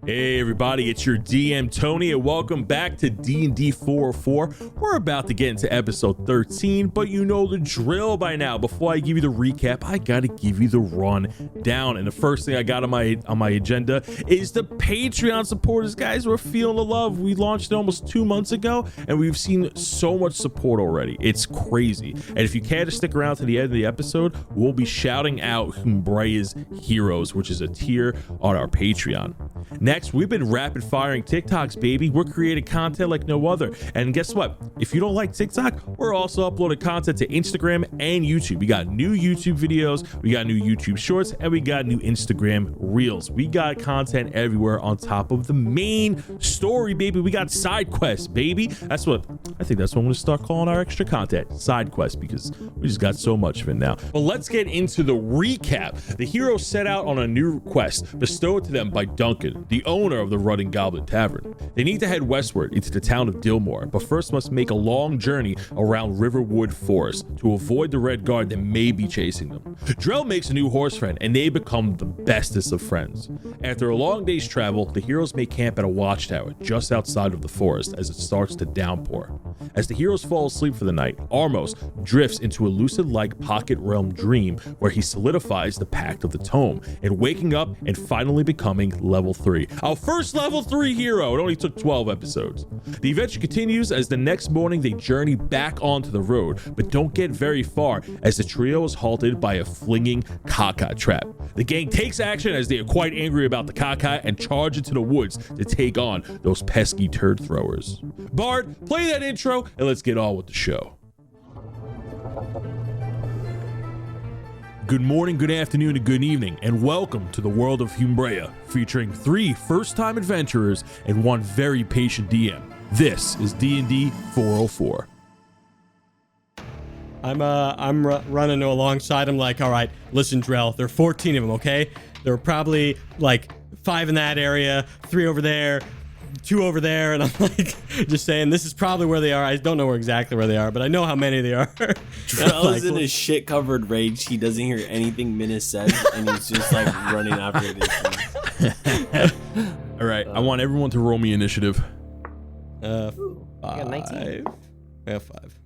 Hey everybody, it's your DM Tony and welcome back to DND404. We're about to get into episode 13, but you know the drill by now. Before I give you the recap, I gotta give you the rundown. And the first thing I got on my agenda is the Patreon supporters. Guys, we're feeling the love. We launched it almost 2 months ago and we've seen so much support already. It's crazy. And if you care to stick around to the end of the episode, we'll be shouting out Humbrea's Heroes, which is a tier on our Patreon. Next, we've been rapid firing TikToks, baby. We're creating content like no other. And guess what? If you don't like TikTok, we're also uploading content to Instagram and YouTube. We got new YouTube videos, we got new YouTube shorts, and we got new Instagram reels. We got content everywhere on top of the main story, baby. We got side quests, baby. I think that's what I'm gonna start calling our extra content, side quests, because we just got so much of it now. But let's get into the recap. The heroes set out on a new quest bestowed to them by Duncan, the owner of the Running Goblin Tavern. They need to head westward into the town of Dillmore, but first must make a long journey around Riverwood Forest to avoid the Red Guard that may be chasing them. Drell makes a new horse friend and they become the bestest of friends. After a long day's travel, the heroes make camp at a watchtower just outside of the forest as it starts to downpour. As the heroes fall asleep for the night, Armos drifts into a lucid-like pocket realm dream where he solidifies the Pact of the Tome and waking up and finally becoming level 3. Our first level 3 hero. It only took 12 episodes. The adventure continues as the next morning they journey back onto the road, but don't get very far as the trio is halted by a flinging caca trap. The gang takes action as they are quite angry about the caca and charge into the woods to take on those pesky turd throwers. Bard, play that intro and let's get on with the show. Good morning, good afternoon, and good evening, and welcome to the world of Humbrea, featuring 3 first-time adventurers and 1 very patient DM. This is D&D 404. I'm running alongside him like, all right, listen, Drell, there are 14 of them, okay? There are probably like 5 in that area, 3 over there, 2 over there, and I'm like, just saying, this is probably where they are. I don't know exactly where they are, but I know how many they are. Drell is in a shit-covered rage. He doesn't hear anything Minus says, and he's just like running after this. All right, I want everyone to roll me initiative. 5. I got 19. I got 5.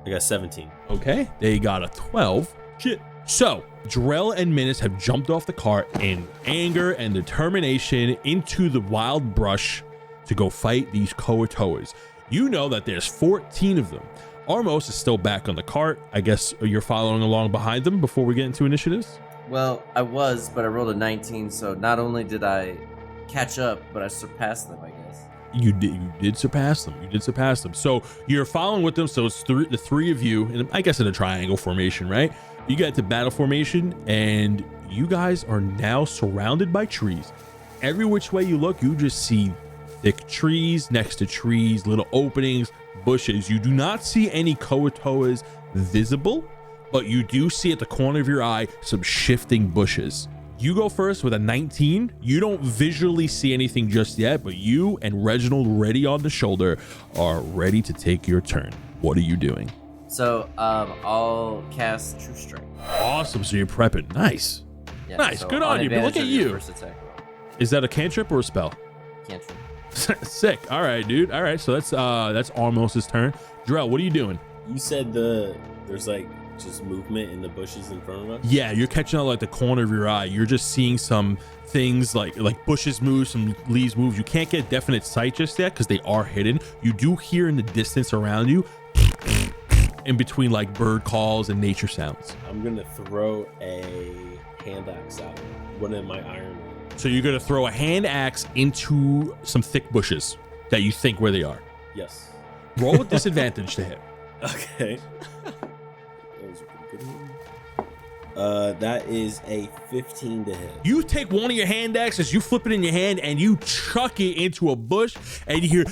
I got 17. Okay, they got a 12. Shit. So, Drell and Minus have jumped off the cart in anger and determination into the wild brush to go fight these Koatoas. You know that there's 14 of them. Armos is still back on the cart. I guess you're following along behind them before we get into initiatives? Well, I was, but I rolled a 19, so not only did I catch up, but I surpassed them, I guess. You did surpass them. You did surpass them. So you're following with them. So it's the 3 of you, and I guess in a triangle formation, right? You get to battle formation, and you guys are now surrounded by trees. Every which way you look, you just see thick trees next to trees, little openings, bushes. You do not see any Koatoas visible, but you do see at the corner of your eye some shifting bushes. You go first with a 19. You don't visually see anything just yet, but you and Reginald, ready on the shoulder, are ready to take your turn. What are you doing? So, I'll cast True Strike. Awesome. So you're prepping. Nice. Yeah, Nice. so Good on you. But look at advantage of your you. first attack roll. Is that a cantrip or a spell? Cantrip. Sick. All right, dude. All right. So that's Armos' turn. Drell, what are you doing? You said there's like just movement in the bushes in front of us? Yeah, you're catching out like the corner of your eye. You're just seeing some things like bushes move, some leaves move. You can't get definite sight just yet because they are hidden. You do hear in the distance around you in between like bird calls and nature sounds. I'm gonna throw a hand axe out. One of my iron. So you're gonna throw a hand axe into some thick bushes that you think where they are. Yes. Roll with disadvantage to hit. Okay. That was a pretty good one. That is a 15 to hit. You take one of your hand axes, you flip it in your hand, and you chuck it into a bush, and you hear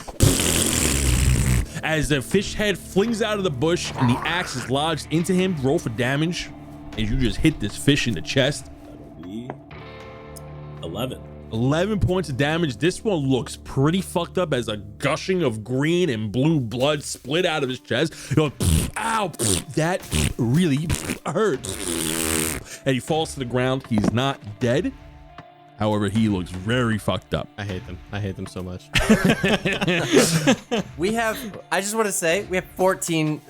as the fish head flings out of the bush and the axe is lodged into him. Roll for damage as you just hit this fish in the chest. That'll be 11. 11 points of damage. This one looks pretty fucked up as a gushing of green and blue blood split out of his chest. You're like, ow, that really hurts. And he falls to the ground. He's not dead. However, he looks very fucked up. I hate them. I hate them so much. We have. I just want to say we have 13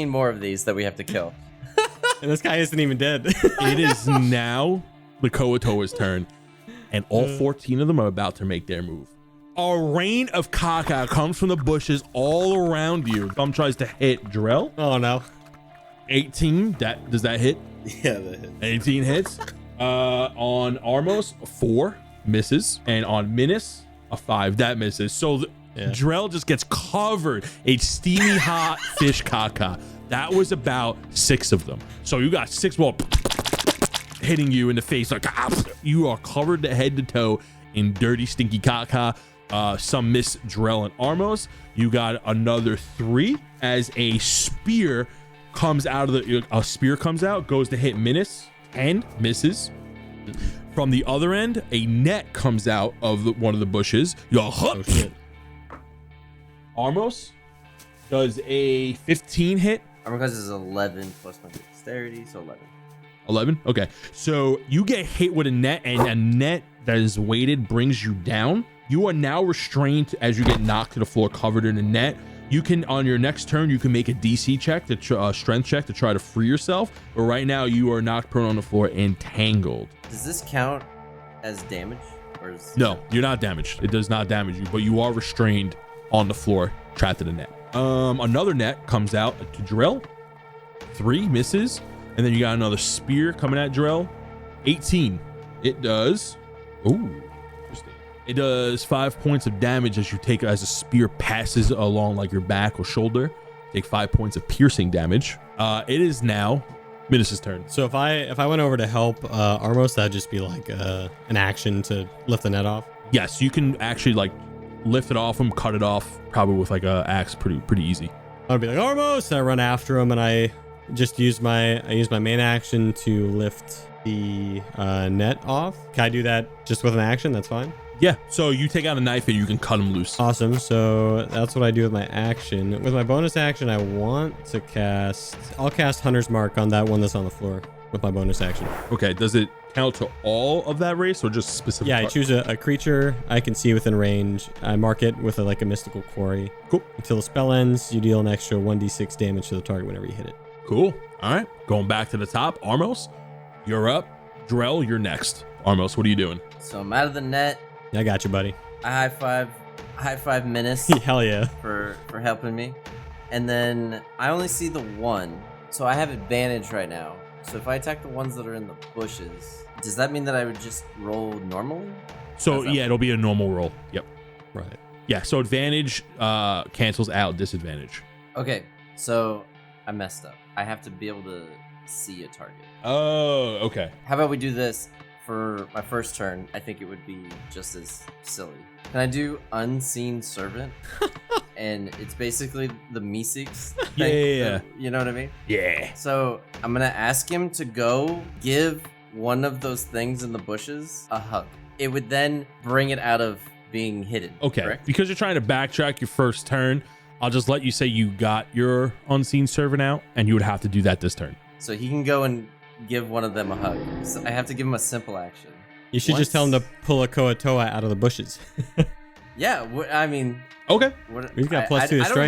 more of these that we have to kill. And this guy isn't even dead. It is now the Koatoa's turn, and all 14 of them are about to make their move. A rain of caca comes from the bushes all around you. Thumb tries to hit Drell. Oh no. 18. Does that hit? Yeah, that hit. 18 hits. On Armos, 4 misses, and on Minis, a 5 that misses. So Drell just gets covered in steamy hot fish caca. That was about 6 of them. So you got 6 more hitting you in the face. Like you are covered head to toe in dirty, stinky caca. Some miss Drell and Armos. You got another 3 as a spear comes out of goes to hit Minis and misses. From the other end, a net comes out of one of the bushes. Oh shit. Armos does a 15 hit. Armor class is 11 plus my dexterity, so 11. 11. Okay, so you get hit with a net, and a net that is weighted brings you down. You are now restrained as you get knocked to the floor, covered in a net. You can, on your next turn, you can make a DC check, strength check to try to free yourself. But right now, you are knocked prone on the floor, entangled. Does this count as damage? No, you're not damaged. It does not damage you, but you are restrained on the floor, trapped in a net. Another net comes out to Drell. 3 misses, and then you got another spear coming at Drell. 18. It does. Ooh. It does 5 points of damage as a spear passes along like your back or shoulder. Take 5 points of piercing damage. It is now Midas' turn. So if I went over to help Armos, that'd just be like an action to lift the net off. Yes, you can actually like lift it off him, cut it off, probably with like a axe, pretty easy. I'd be like Armos, and I run after him, and I just use my main action to lift the net off. Can I do that just with an action? That's fine. Yeah, so you take out a knife and you can cut him loose. Awesome. So that's what I do with my action. With my bonus action, I want to I'll cast Hunter's Mark on that one that's on the floor with my bonus action. Okay, does it count to all of that race or just specific? Yeah, I choose a creature I can see within range. I mark it with a mystical quarry. Cool. Until the spell ends, you deal an extra 1d6 damage to the target whenever you hit it. Cool. All right, going back to the top. Armos, you're up. Drell, you're next. Armos, what are you doing? So I'm out of the net. I got you, buddy. I high five Menace Hell yeah. for helping me. And then I only see the one, so I have advantage right now. So if I attack the ones that are in the bushes, does that mean that I would just roll normally? So yeah, it'll be a normal roll. Yep. Right. Yeah, so advantage cancels out disadvantage. Okay, so I messed up. I have to be able to see a target. Oh, okay. How about we do this? For my first turn, I think it would be just as silly. Can I do Unseen Servant? And it's basically the Meeseeks thing. Yeah. You know what I mean? Yeah. So I'm going to ask him to go give one of those things in the bushes a hug. It would then bring it out of being hidden. Okay. Correct? Because you're trying to backtrack your first turn, I'll just let you say you got your Unseen Servant out, and you would have to do that this turn. So he can go and give one of them a hug. So I have to give him a simple action. You should just tell him to pull a Koatoa out of the bushes. Yeah, I mean... Okay. We've got plus 2 to strength.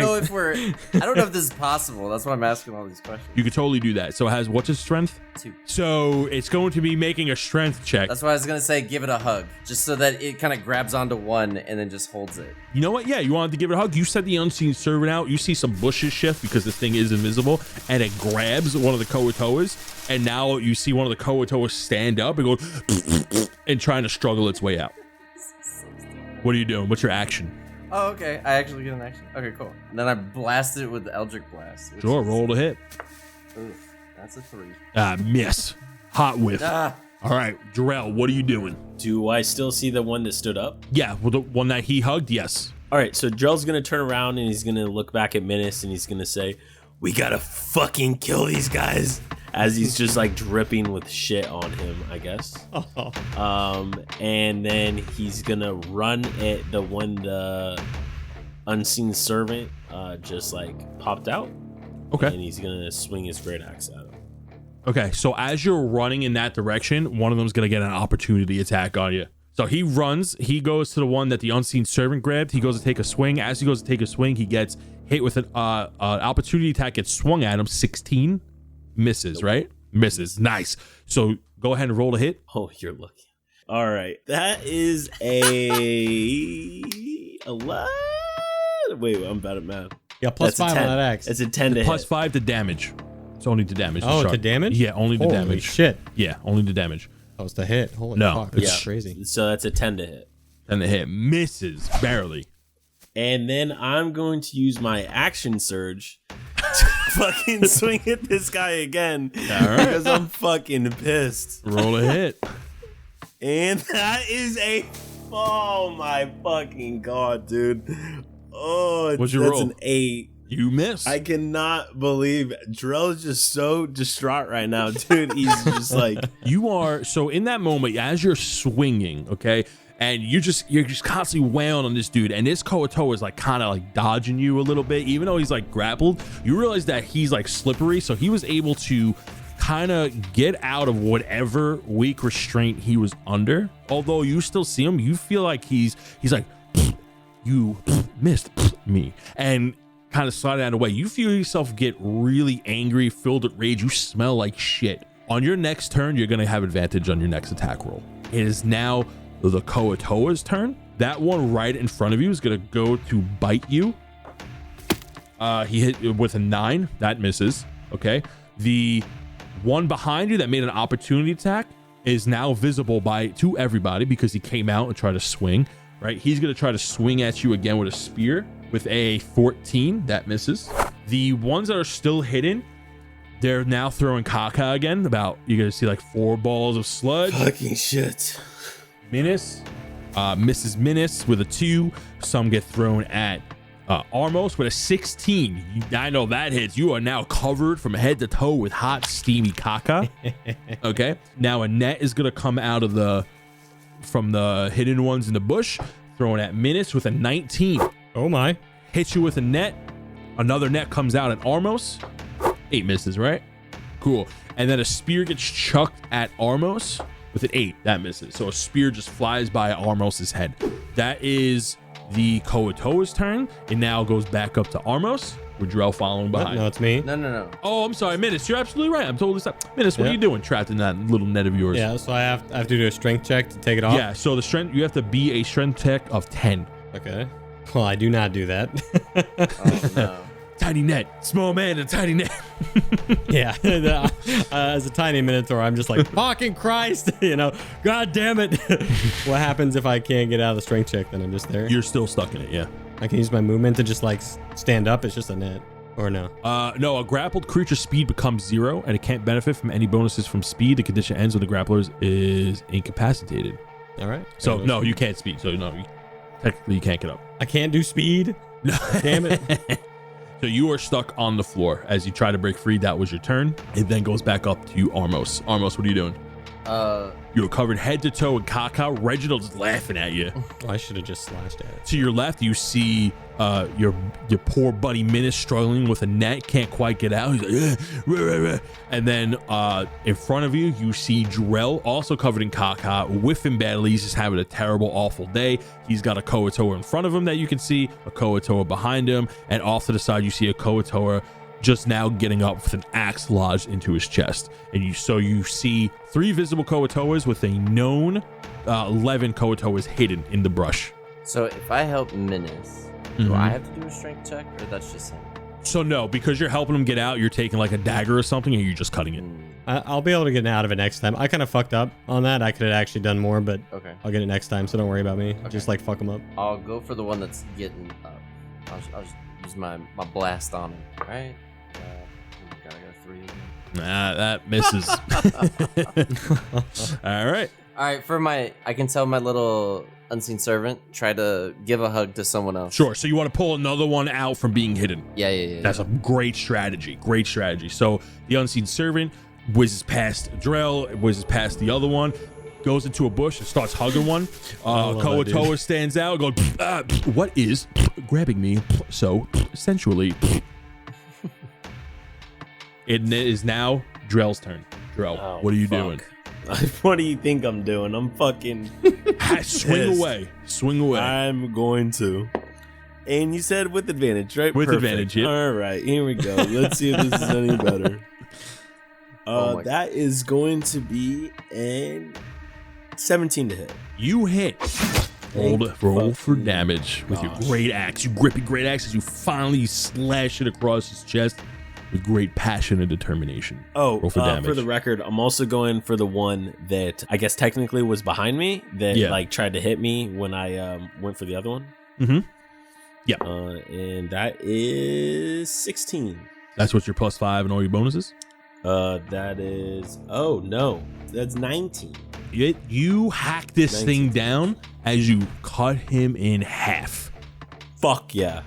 I don't know if this is possible. That's why I'm asking all these questions. You could totally do that. So what's his strength? 2. So it's going to be making a strength check. That's why I was going to say give it a hug. Just so that it kind of grabs onto one and then just holds it. You know what? Yeah, you wanted to give it a hug. You set the Unseen Servant out. You see some bushes shift because this thing is invisible, and it grabs one of the Koatoas, and now you see one of the Koatoas stand up and go and trying to struggle its way out. What are you doing? What's your action? Oh, okay. I actually get an action. Okay, cool. And then I blast it with the Eldritch Blast. Sure, roll to hit. Oof, that's a 3. Miss. Hot whiff. Ah. All right, Drell, what are you doing? Do I still see the one that stood up? Yeah, well, the one that he hugged, yes. All right, so Drell's going to turn around and he's going to look back at Menace and he's going to say, "We got to fucking kill these guys." As he's just like dripping with shit on him, I guess. And then he's gonna run at the Unseen Servant just like popped out. Okay. And he's gonna swing his great axe at him. Okay, so as you're running in that direction, one of them's gonna get an opportunity attack on you. So he runs, he goes to the one that the unseen servant grabbed. He goes to take a swing. As he goes to take a swing, he gets hit with an opportunity attack, gets swung at him. 16 misses, right? Misses. Nice. So go ahead and roll to hit. Oh, you're lucky. All right. That is a 11. Wait, I'm bad at math. Yeah, plus That's 5 on that axe. It's a 10 to Plus hit. 5 to damage. It's only to damage. Oh, Sharp. to damage? Yeah, only to Holy damage. shit. Yeah, only to damage. That was the hit. Holy No, fuck. That's it's- crazy. So that's a 10 to hit. And the hit misses barely. And then I'm going to use my action surge to fucking swing at this guy again. All right. Because I'm fucking pissed. Roll a hit. And that is a... Oh my fucking god, dude. Oh, What'd you that's roll? an 8. You miss. I cannot believe Drell is just so distraught right now, dude. He's just like... You are, so in that moment, as you're swinging, okay, and you're just constantly wailing on this dude, and this Koatoa is like kind of like dodging you a little bit, even though he's like grappled. You realize that he's like slippery, so he was able to kind of get out of whatever weak restraint he was under. Although you still see him, you feel like he's like, you missed me, and kind of slide out of the way. You feel yourself get really angry, filled with rage. You smell like shit. On your next turn, you're gonna have advantage on your next attack roll. It is now the Koatoa's turn. That one right in front of you is gonna go to bite you. He hit with a 9. That misses. Okay. The one behind you that made an opportunity attack is now visible to everybody because he came out and tried to swing. Right. He's gonna try to swing at you again with a spear with a 14. That misses. The ones that are still hidden, they're now throwing caca again. You're gonna see like 4 balls of sludge. Fucking shit. Minis, Mrs. Minis with a 2. Some get thrown at Armos with a 16. I know that hits. You are now covered from head to toe with hot, steamy caca. Okay. Now a net is gonna come out of from the hidden ones in the bush, throwing at Minis with a 19. Oh my. Hits you with a net. Another net comes out at Armos. 8 misses, right? Cool. And then a spear gets chucked at Armos with an 8. That misses. So a spear just flies by Armos's head. That is the Koatoa's turn. It now goes back up to Armos with Drell following behind. No, it's me. No. Oh, I'm sorry, Minis. You're absolutely right. I'm totally sorry. Minis, what Yeah. are you doing trapped in that little net of yours? Yeah, so I have to do a strength check to take it off. Yeah, so the strength, you have to be a strength check of 10. Okay. Well, I do not do that. Oh no. Tiny net. Small man in a tiny net. Yeah. As a tiny minotaur, I'm just like, fucking Christ, God damn it. What happens if I can't get out of the strength check? Then I'm just there. You're still stuck in it, yeah. I can use my movement to just like stand up. It's just a net. Or no? No, a grappled creature's speed becomes 0 and it can't benefit from any bonuses from speed. The condition ends when the grappler is incapacitated. All right. So no, you can't speed. So no, technically you can't get up. I can't do speed. Damn it. So you are stuck on the floor as you try to break free. That was your turn. It then goes back up to you, Armos. Armos, what are you doing? You're covered head to toe in caca. Reginald's laughing at you. Oh, I should have just slashed at it. To your left, you see your poor buddy Minis struggling with a net, can't quite get out. He's like, rah, rah, rah. And then in front of you, you see Drell, also covered in caca, whiffing badly. He's just having a terrible, awful day. He's got a Koatoa in front of him that you can see, a Koatoa behind him, and off to the side, you see a Koatoa just now getting up with an axe lodged into his chest. And you see 3 visible Koatoas with a known 11 Koatoas hidden in the brush. So if I help Minis, do I have to do a strength check, or that's just him? So no, because you're helping him get out, you're taking like a dagger or something, and you're just cutting it. I'll be able to get out of it next time. I kind of fucked up on that. I could have actually done more, but Okay. I'll get it next time, so don't worry about me. Just like fuck them up. I'll go for the one that's getting up. I'll just use my blast on him. Right? Gotta go 3 again. Nah, that misses. All right. All right, I can tell my little unseen servant, try to give a hug to someone else. Sure. So you want to pull another one out from being hidden. Yeah. That's a great strategy. Great strategy. So the unseen servant whizzes past Drell, whizzes past the other one, goes into a bush and starts hugging one. Koatoa stands out, goes, what is grabbing me so sensually? It is now Drell's turn. Drell, Oh, what are you fuck. doing? What do you think I'm doing? I'm fucking. Swing Pissed. away. Swing away. I'm going to. And you said with advantage, right? With Perfect. advantage, yep. All right, here we go. Let's see if this is any better. Oh my That is going to be an 17 to hit. You hit. Roll for fucking damage with your gosh. great axe. You grip your great axe as you finally slash it across his chest with great passion and determination. Oh, Roll for damage. for the record, I'm also going for the one that I guess technically was behind me that Yeah. like tried to hit me when I went for the other one. Mm-hmm. Yeah. And that is 16. That's what your +5 and all your bonuses? That is no, that's 19. You hack this 19. thing down as you cut him in half. Fuck yeah.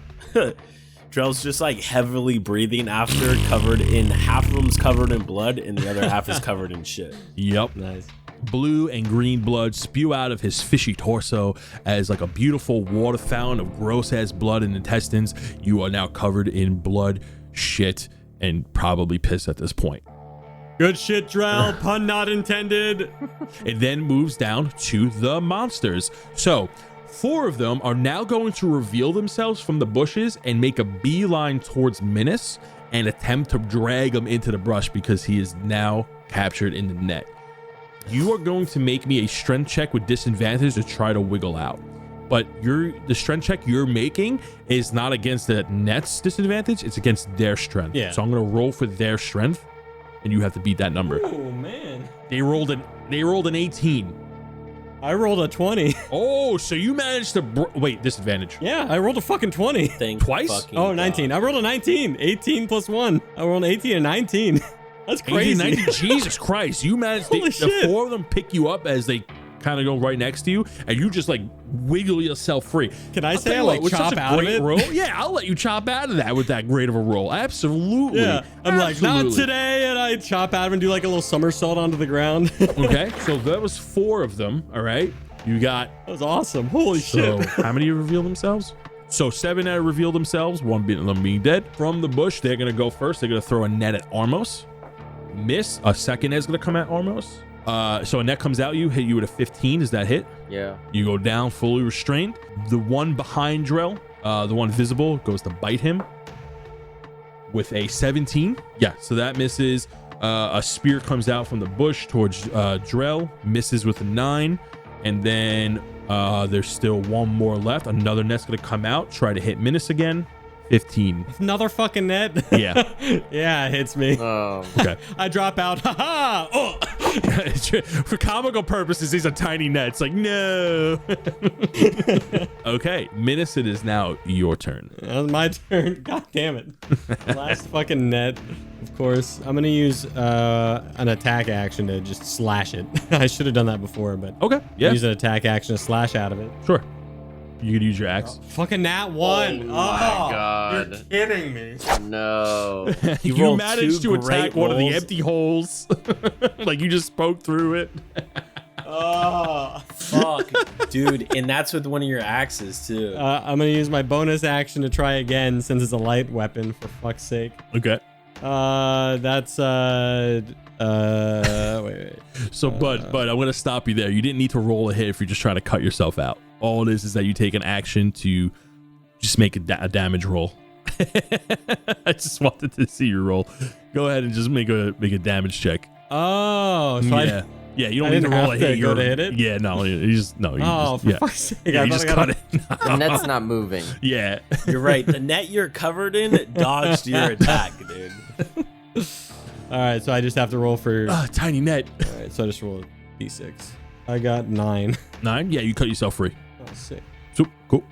Drell's just like heavily breathing after, covered in half of them's covered in blood and the other half is covered in shit. Yep. Nice. Blue and green blood spew out of his fishy torso as like a beautiful water fountain of gross ass blood and intestines. You are now covered in blood, shit, and probably piss at this point. Good shit, Drell. Pun not intended. It then moves down to the monsters. So 4 of them are now going to reveal themselves from the bushes and make a beeline towards Minas and attempt to drag him into the brush because he is now captured in the net. You are going to make me a strength check with disadvantage to try to wiggle out. But the strength check you're making is not against the net's disadvantage, it's against their strength. Yeah. So I'm gonna roll for their strength, and you have to beat that number. Oh man. They rolled an 18. I rolled a 20. Oh, so you managed to wait, disadvantage. Yeah, I rolled a fucking 20. Thank Twice? fucking Oh, 19. God. I rolled a 19. 18 plus 1. I rolled an 18 and 19. That's 18, crazy. 19, Jesus Christ. You managed Holy the shit. 4 of them pick you up as they kind of go right next to you, and you just like wiggle yourself free. Can I I'll say tell I you like what, with chop such a out of great it? roll, yeah, I'll let you chop out of that with that great of a roll. Absolutely. Yeah. I'm like, not Absolutely. today. And I chop out of it and do like a little somersault onto the ground. Okay, so that was 4 of them. All right. You got That was awesome. Holy so shit. how many reveal themselves? So 7 that reveal themselves, 1 being dead. From the bush, they're gonna go first. They're gonna throw a net at Armos. Miss. A second net's gonna come at Armos. So a net comes out you, hit you with a 15. Is that hit? Yeah. You go down fully restrained. The one behind Drell, the one visible, goes to bite him with a 17. Yeah, so that misses. A spear comes out from the bush towards Drell, misses with a 9. And then there's still 1 more left. Another net's gonna come out, try to hit Minas again. 15. Another fucking net. Yeah. Yeah, it hits me. Okay. I drop out. Ha ha. Oh. For comical purposes, these are tiny nets. Like, no. Okay, Minas, it is now your turn. That was my turn. God damn it. Last fucking net. Of course, I'm gonna use an attack action to just slash it. I should have done that before, but Okay, yeah, use an attack action to slash out of it. sure. You could use your axe. Fucking nat 1. Oh my God. You're kidding me. No. You rolled managed to 2 attack great one of the rolls. empty holes. Like you just spoke through it. Oh. Fuck, dude, and that's with one of your axes too. I'm gonna use my bonus action to try again since it's a light weapon. For fuck's sake. Okay. That's wait. So, but I'm gonna stop you there. You didn't need to roll a hit if you're just trying to cut yourself out. All it is that you take an action to just make a damage roll. I just wanted to see your roll. Go ahead and just make a damage check. Oh, so Yeah. Yeah, you don't I need to didn't roll a have to hit. go You're- to hit it? Yeah, no, you just no. You Oh, just, for yeah. fuck's sake! Yeah, I you thought just I cut got it. The net's not moving. Yeah. You're right. The net you're covered in dodged your attack, dude. All right, so I just have to roll for. Tiny net. All right, so I just rolled d6. I got 9. 9. Yeah, you cut yourself free. Oh, sick. So cool.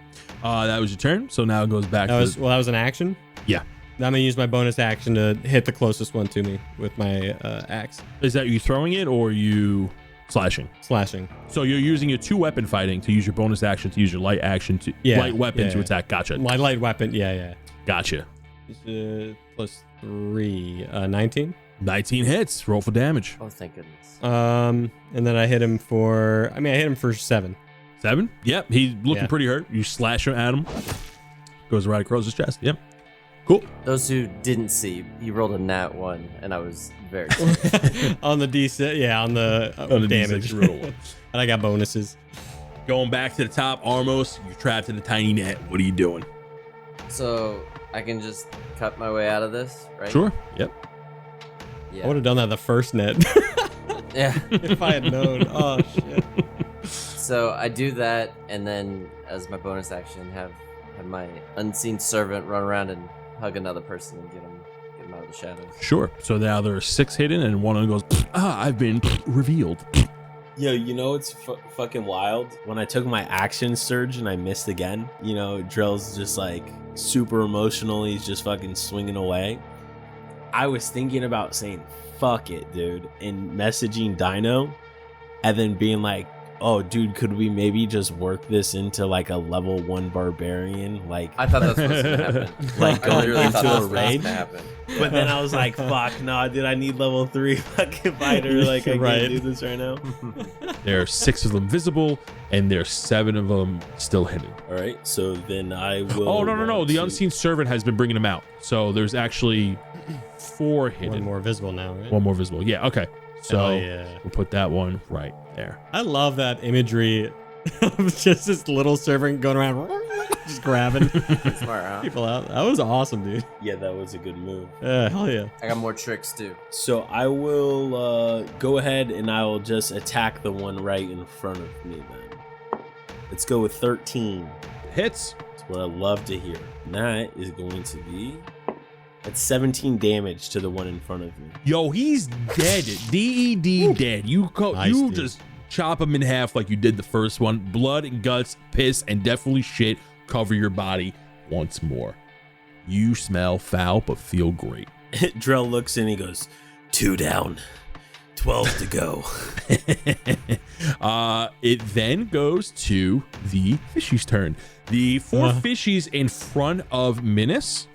That was your turn. So now it goes back That to was that was an action. yeah. I'm gonna use my bonus action to hit the closest one to me with my axe, Is that you throwing it or you slashing? slashing. So you're using your 2 weapon fighting to use your bonus action to use your light action to Yeah, light weapon yeah, to yeah. attack. Gotcha. My light weapon. Yeah. Gotcha. Plus 3, 19. 19 hits. Roll for damage. Oh, thank goodness. And then I hit him for. I hit him for 7. 7. Yep. He's looking Yeah. pretty hurt. You slash at him. Goes right across his chest. Yep. Cool. Those who didn't see, he rolled a nat 1, and I was very excited. On the D6, yeah, on the damage. D6, roll 1. And I got bonuses. Going back to the top, Armos, you're trapped in a tiny net. What are you doing? So I can just cut my way out of this, right? Sure. Yep. I Yeah. would have done that the first net. Yeah. If I had known. Oh, shit. So I do that, and then as my bonus action, have my unseen servant run around and hug another person and get him out of the shadows. Sure. So now there are 6 hidden, and one of them goes, I've been revealed. Yo, you know it's fucking wild? When I took my action surge and I missed again, Drell's just like super emotional. He's just fucking swinging away. I was thinking about saying, fuck it, dude, and messaging Dino and then being like, oh, dude, could we maybe just work this into like a level 1 barbarian? Like, I thought that's what was gonna happen. Like I going literally thought into that's a what was raid? gonna happen. But then I was like, fuck, nah, dude, I need level 3 fucking fighter. Like, I Right. can't do this right now. There are 6 of them visible, and there's 7 of them still hidden. All right, so then I will. Oh, no. want The to- unseen servant has been bringing them out. So there's actually 4 hidden. One more visible now, right? One more visible. Yeah, okay. So Hell yeah. we'll put that one right there. I love that imagery of just this little servant going around, just grabbing Smart, huh? people out. That was awesome, dude. Yeah, that was a good move. Hell yeah. I got more tricks too. So I will go ahead and I will just attack the one right in front of me then. Let's go with 13. Hits. That's what I love to hear. And that is going to be... That's 17 damage to the one in front of me. Yo, he's dead. DED dead. You Nice, dude. just chop him in half like you did the first one. Blood and guts, piss, and definitely shit cover your body once more. You smell foul but feel great. Drell looks in, he goes, 2 down, 12 to go. It then goes to the fishies' turn. The 4 fishies in front of Minas,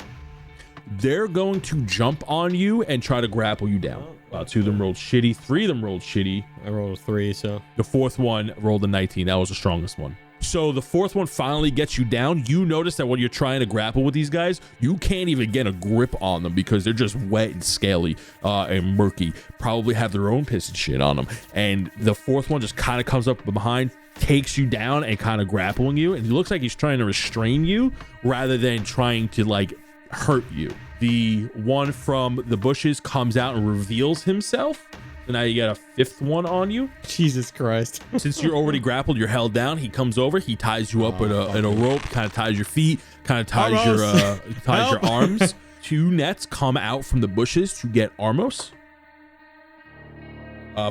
they're going to jump on you and try to grapple you down. 2 of them rolled shitty. 3 of them rolled shitty. I rolled a 3, so. The 4th one rolled a 19. That was the strongest one. So the 4th one finally gets you down. You notice that when you're trying to grapple with these guys, you can't even get a grip on them because they're just wet and scaly and murky. Probably have their own piss and shit on them. And the 4th one just kind of comes up behind, takes you down and kind of grappling you. And it looks like he's trying to restrain you rather than trying to like hurt you. The one from the bushes comes out and reveals himself. So now you got a 5th one on you. Jesus Christ. Since you're already grappled, you're held down. He comes over. He ties you up with a rope. Kind of ties your feet. Kind of ties your arms. 2 nets come out from the bushes to get Armos.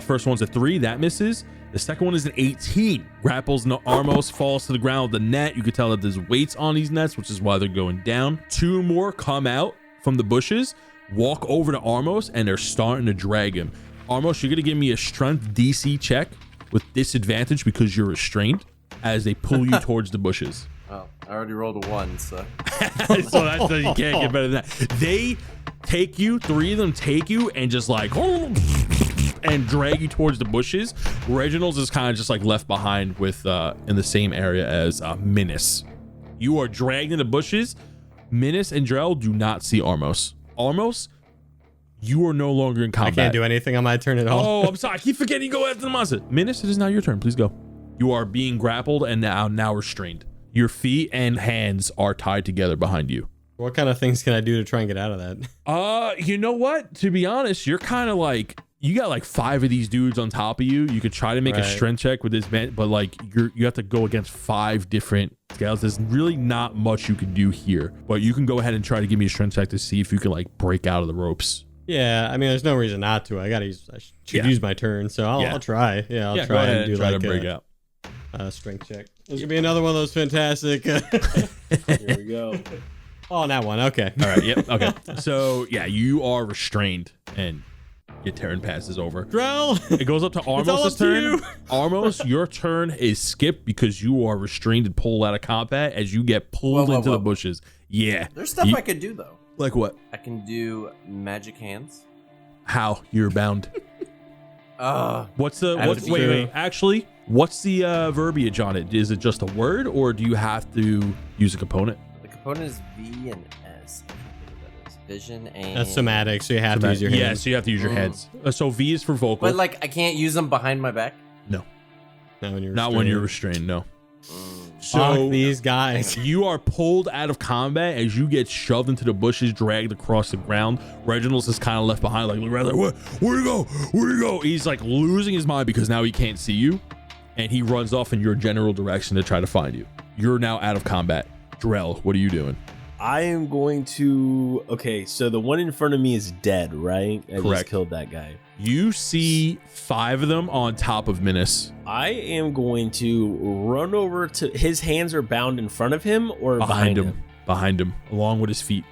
First one's a 3. That misses. The second one is an 18. Grapples Armos, falls to the ground with the net. You can tell that there's weights on these nets, which is why they're going down. 2 more come out from the bushes, walk over to Armos, and they're starting to drag him. Armos, you're going to give me a strength DC check with disadvantage because you're restrained as they pull you towards the bushes. Oh, I already rolled a 1, so. So that's you can't get better than that. They take you, 3 of them take you and just like and drag you towards the bushes. Reginald's is kind of just like left behind with in the same area as Minas. You are dragged in the bushes. Minas and Drell do not see Armos. Armos, you are no longer in I combat. can't do anything on my turn at all. Oh, I'm sorry. I keep forgetting you go after the monster. Minas, it is now your turn. Please go. You are being grappled and now restrained. Your feet and hands are tied together behind you. What kind of things can I do to try and get out of that? You know what? To be honest, you're kind of like, you got like 5 of these dudes on top of you. You could try to make a strength check with this man, but like you have to go against 5 different scales. There's really not much you can do here, but you can go ahead and try to give me a strength check to see if you can like break out of the ropes. Yeah, I mean, there's no reason not to. I should use my turn, so I'll try. Yeah, I'll try and do try like to break out. a strength check. This could be another one of those fantastic. Here we go. Oh, that one. Okay. All right. Yep. Okay. So yeah, you are restrained and your turn passes over. Drell. It goes up to all Armos' up to turn. you. Armos, your turn is skipped because you are restrained and pulled out of combat as you get pulled into the bushes. Yeah. There's stuff I could do, though. Like what? I can do magic hands. How? You're bound. What's the That's wait, true. actually, what's the verbiage on it? Is it just a word or do you have to use a component? The component is V and S. vision and... That's somatic, so you have to use your hands. Yeah, so you have to use your heads. So V is for vocal. But like, I can't use them behind my back? No. Not when you're restrained. No. So So these guys. you are pulled out of combat as you get shoved into the bushes, dragged across the ground. Reginald's is kind of left behind, like, where'd you go? Where'd you go? He's like losing his mind because now he can't see you, and he runs off in your general direction to try to find you. You're now out of combat. Drell, what are you doing? I am going to. Okay, so the one in front of me is dead, right? I just Correct. killed that guy. You see 5 of them on top of Minas. I am going to run over to. His hands are bound in front of him or behind him? Behind him, along with his feet.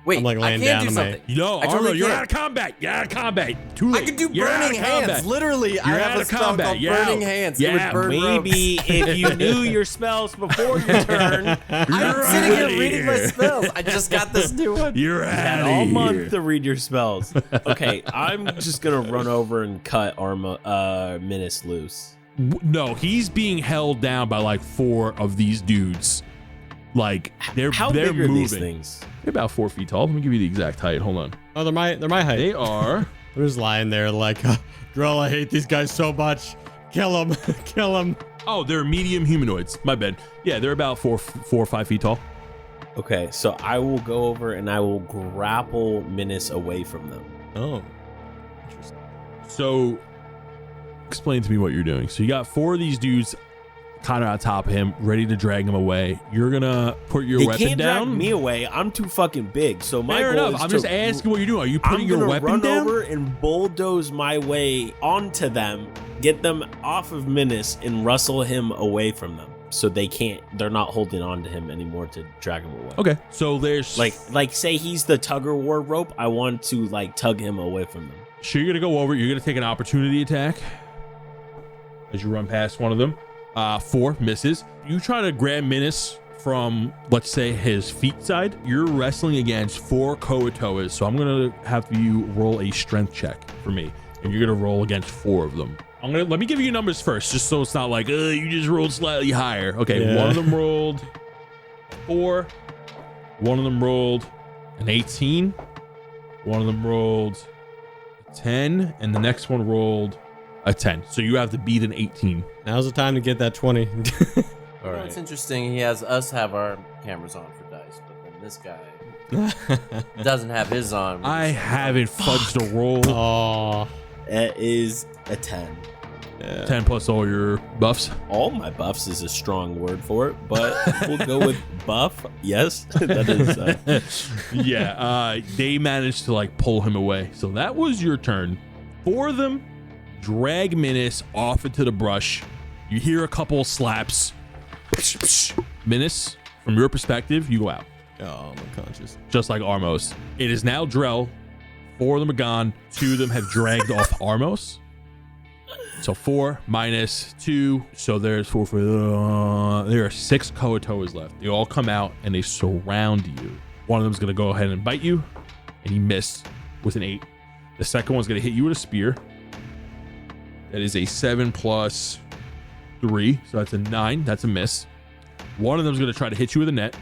Wait, I'm, like, I laying can't down do on my- something. No, I totally Arlo, you're can't. out of combat. You're out of combat. Too late. I can do You're out burning of combat. hands. Literally, I You're have out a of spell combat. called You're burning out. hands. Yeah, it would burn Maybe if you knew your spells before your turn, I'm sitting here reading my spells. I just got this new one. You're you had out all of month here. to read your spells. Okay, I'm just gonna run over and cut Minas loose. No, he's being held down by like 4 of these dudes. Like they're How they're big are moving. these things? They're about 4 feet tall. Let me give you the exact height. Hold on. Oh, they're my height. They are. They're just lying there like, Drell, I hate these guys so much. Kill them. Kill them. Oh, they're medium humanoids. My bad. Yeah, they're about 4 or 5 feet tall. Okay, so I will go over and I will grapple Minas away from them. Oh. So, explain to me what you're doing. So you got 4 of these dudes kind of on top of him, ready to drag him away. You're gonna put your They weapon can't down. drag me away. I'm too fucking big. So my Fair goal enough. is I'm to just asking what you're doing. Are you putting I'm your gonna weapon run down? over and bulldoze my way onto them, get them off of Minas, and rustle him away from them. So they're not holding on to him anymore to drag him away. Okay. So there's Like say he's the tug of war rope. I want to like tug him away from them. So you're gonna go over. You're gonna take an opportunity attack as you run past one of them. 4 misses. You try to grab Minas from, let's say, his feet side. You're wrestling against 4 Koatoas, so I'm gonna have you roll a strength check for me, and you're gonna roll against 4 of them. Let me give you numbers first, just so it's not like you just rolled slightly higher. Okay, Yeah. One of them rolled 4. One of them rolled an 18. One of them rolled 10, and the next one rolled a 10. So you have to beat an 18. Now's the time to get that 20. All Well, right. it's interesting. He has us have our cameras on for dice, but then this guy doesn't have his on. I haven't fudged a roll. Oh. It is a 10. Yeah. 10 plus all your buffs. All my buffs is a strong word for it, but we'll go with buff. Yes, that is. Yeah, they managed to like pull him away. So that was your turn. 4 of them drag Minas off into the brush. You hear a couple slaps. Minas, from your perspective, you go out. Oh, I'm unconscious. Just like Armos. It is now Drell. 4 of them are gone. 2 of them have dragged off Armos. So 4 minus 2. So there's 4 for there are 6 Koatoas left. They all come out and they surround you. One of them's gonna go ahead and bite you, and he missed with an 8. The second one's gonna hit you with a spear. That is a 7 plus 3, so that's a 9. That's a miss. One of them's gonna try to hit you with a net.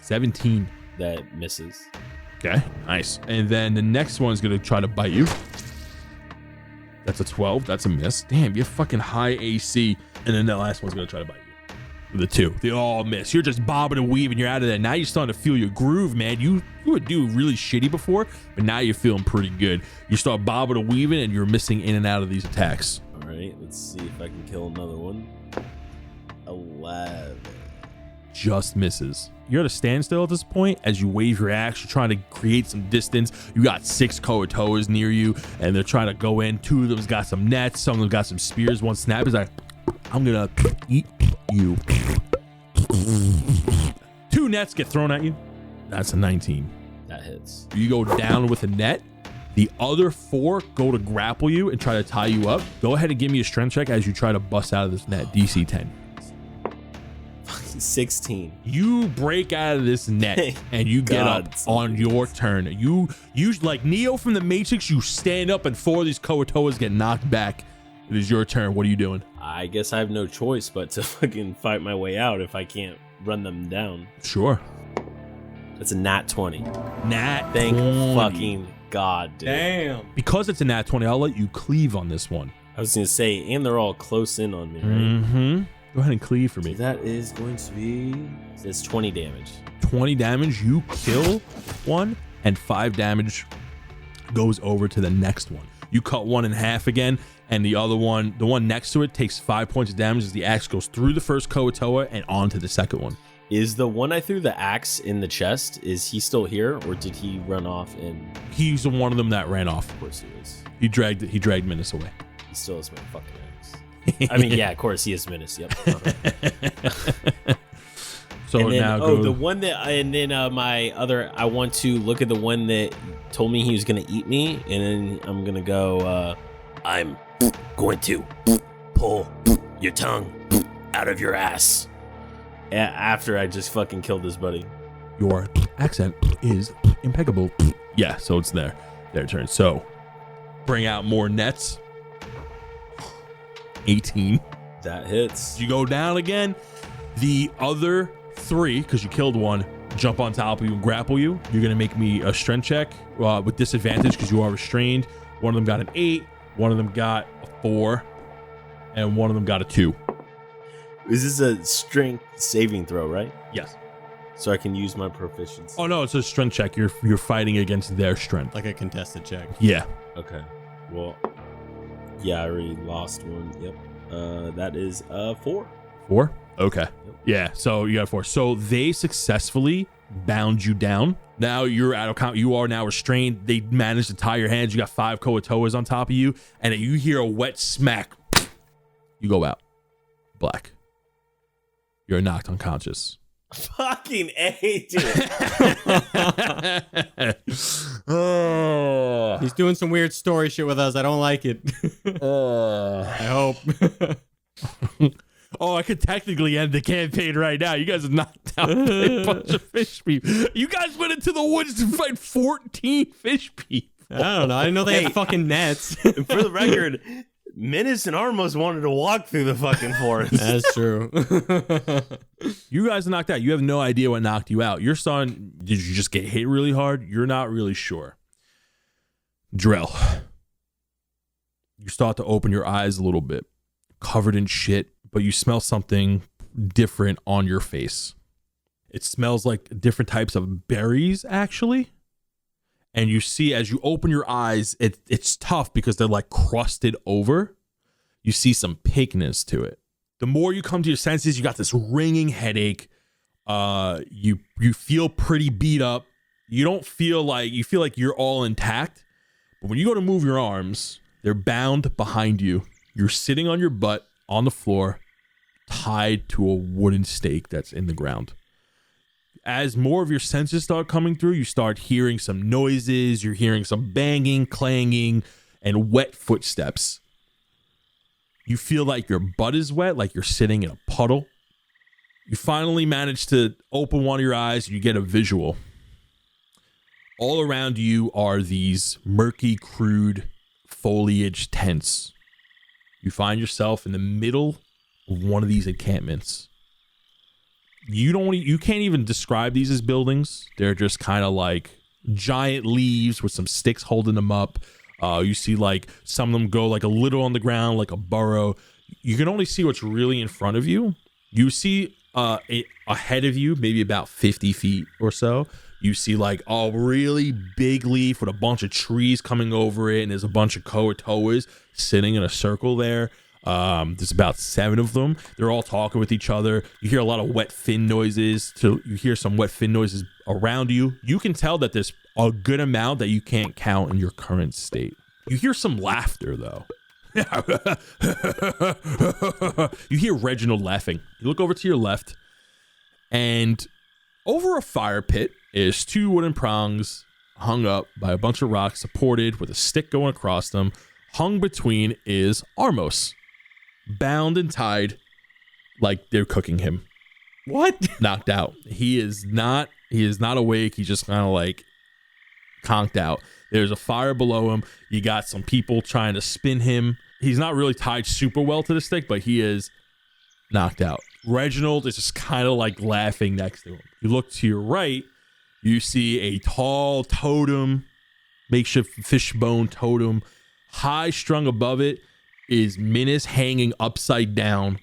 17. That misses. Okay, nice. And then the next one's gonna try to bite you. That's a 12. That's a miss. Damn, you're fucking high AC. And then the last one's gonna try to bite you. The 2. They all miss. You're just bobbing and weaving. You're out of there. Now you're starting to feel your groove, man. You would do really shitty before, but now you're feeling pretty good. You start bobbing and weaving, and you're missing in and out of these attacks. All right, let's see if I can kill another one. 11. Just misses. You're at a standstill at this point as you wave your axe. You're trying to create some distance. You got 6 Koatoas near you, and they're trying to go in. 2 of them's got some nets. Some of them got some spears. One snap is like, I'm gonna eat you. 2 nets get thrown at you. That's a 19. That hits. You go down with a net. The other 4 go to grapple you and try to tie you up. Go ahead and give me a strength check as you try to bust out of this net. DC 10. 16. You break out of this net and you get God, up on your turn. You like Neo from the Matrix. You stand up and 4 of these Koatoas get knocked back. It is your turn. What are you doing? I guess I have no choice but to fucking fight my way out if I can't run them down. Sure. That's a nat 20. Nat Thank 20. fucking God, dude. Damn. Because it's a nat 20, I'll let you cleave on this one. I was gonna say, and they're all close in on me, right? Mm-hmm. Go ahead and cleave for So me. that is going to be, it's 20 damage. 20 damage, you kill one, and 5 damage goes over to the next one. You cut one in half again, and the other one, the one next to it, takes 5 points of damage as the axe goes through the first Koatoa and onto the second one. Is the one I threw the axe in the chest, is he still here, or did he run off? And He's one of them that ran off. of course he is. He dragged Minus away. He still has my fucking axe. I mean, yeah, of course he is Menace. Yep. So and then, now the one that, and then my other, I want to look at the one that told me he was gonna eat me, and then I'm gonna go. I'm going to pull your tongue out of your ass. After I just fucking killed this buddy. your accent is impeccable. Yeah, so it's their turn. So bring out more nets. 18. That hits. You go down again. The other 3, because you killed one, jump on top of you and grapple you. You're gonna make me a strength check with disadvantage because you are restrained. One of them got an 8, one of them got a 4, and one of them got a 2. Is this a strength saving throw, right? Yes. So I can use my proficiency. Oh no, it's a strength check. You're fighting against their strength. Like a contested check. Yeah. Okay. Well, yeah, I already lost one. Yep. That is 4. 4? Okay. Yeah, so you got 4. So they successfully bound you down. Now you're out of count. You are now restrained. They managed to tie your hands. You got 5 Koatoas on top of you, and you hear a wet smack. You go out. Black. You're knocked unconscious. Fucking A, dude. Oh. He's doing some weird story shit with us. I don't like it. I hope. Oh, I could technically end the campaign right now. You guys have knocked out a bunch of fish people. You guys went into the woods to fight 14 fish people. I don't know. I didn't know they had fucking nets. For the record, Menace and Armos wanted to walk through the fucking forest. That's true. You guys are knocked out. You have no idea what knocked you out. Your son, did you just get hit really hard? You're not really sure. Drell, you start to open your eyes a little bit, covered in shit, but you smell something different on your face. It smells like different types of berries, actually. And you see, as you open your eyes, it's tough because they're like crusted over. You see some pigness to it. The more you come to your senses, you got this ringing headache. You feel pretty beat up. You don't feel like, you feel like you're all intact. But when you go to move your arms, they're bound behind you. You're sitting on your butt on the floor, tied to a wooden stake that's in the ground. As more of your senses start coming through, you start hearing some noises. You're hearing some banging, clanging, and wet footsteps. You feel like your butt is wet, like you're sitting in a puddle. You finally manage to open one of your eyes and you get a visual. All around you are these murky, crude foliage tents. You find yourself in the middle of one of these encampments. You can't even describe these as buildings. They're just kind of like giant leaves with some sticks holding them up. You see like some of them go like a little on the ground, like a burrow. You can only see what's really in front of you. You see ahead of you, maybe about 50 feet or so. You see like a really big leaf with a bunch of trees coming over it, and there's a bunch of Koatoas sitting in a circle there. There's about 7 of them. They're all talking with each other. You hear a lot of wet fin noises. You hear some wet fin noises around you. You can tell that there's a good amount that you can't count in your current state. You hear some laughter though. You hear Reginald laughing. You look over to your left, and over a fire pit is 2 wooden prongs hung up by a bunch of rocks, supported with a stick going across them. Hung between is Armos, bound and tied like they're cooking him. What? Knocked out. He is not awake. He's just kind of like conked out. There's a fire below him. You got some people trying to spin him. He's not really tied super well to the stick, but he is knocked out. Reginald is just kind of like laughing next to him. You look to your right, You see a tall totem, makeshift fishbone totem. High strung above it is Minas hanging upside down,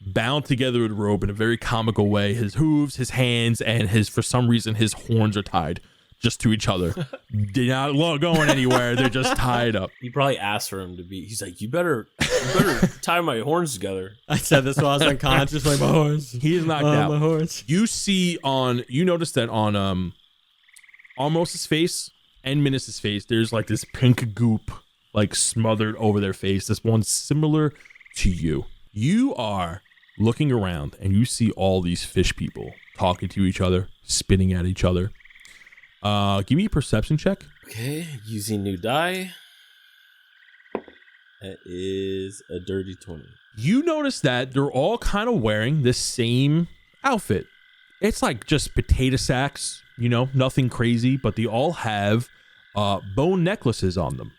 bound together with rope in a very comical way. His hooves, his hands, and for some reason, his horns are tied just to each other. They're not going anywhere. They're just tied up. He probably asked for him to be. He's like, you better tie my horns together. I said this while I was unconscious, like my horns. He is knocked out. My horns. You notice that on Almost's face and Minus's face, there's like this pink goop like smothered over their face. This one's similar to you. You are looking around and you see all these fish people talking to each other, spitting at each other. Give me a perception check. Okay, using new die. That is a dirty 20. You notice that they're all kind of wearing the same outfit. It's like just potato sacks, nothing crazy, but they all have bone necklaces on them.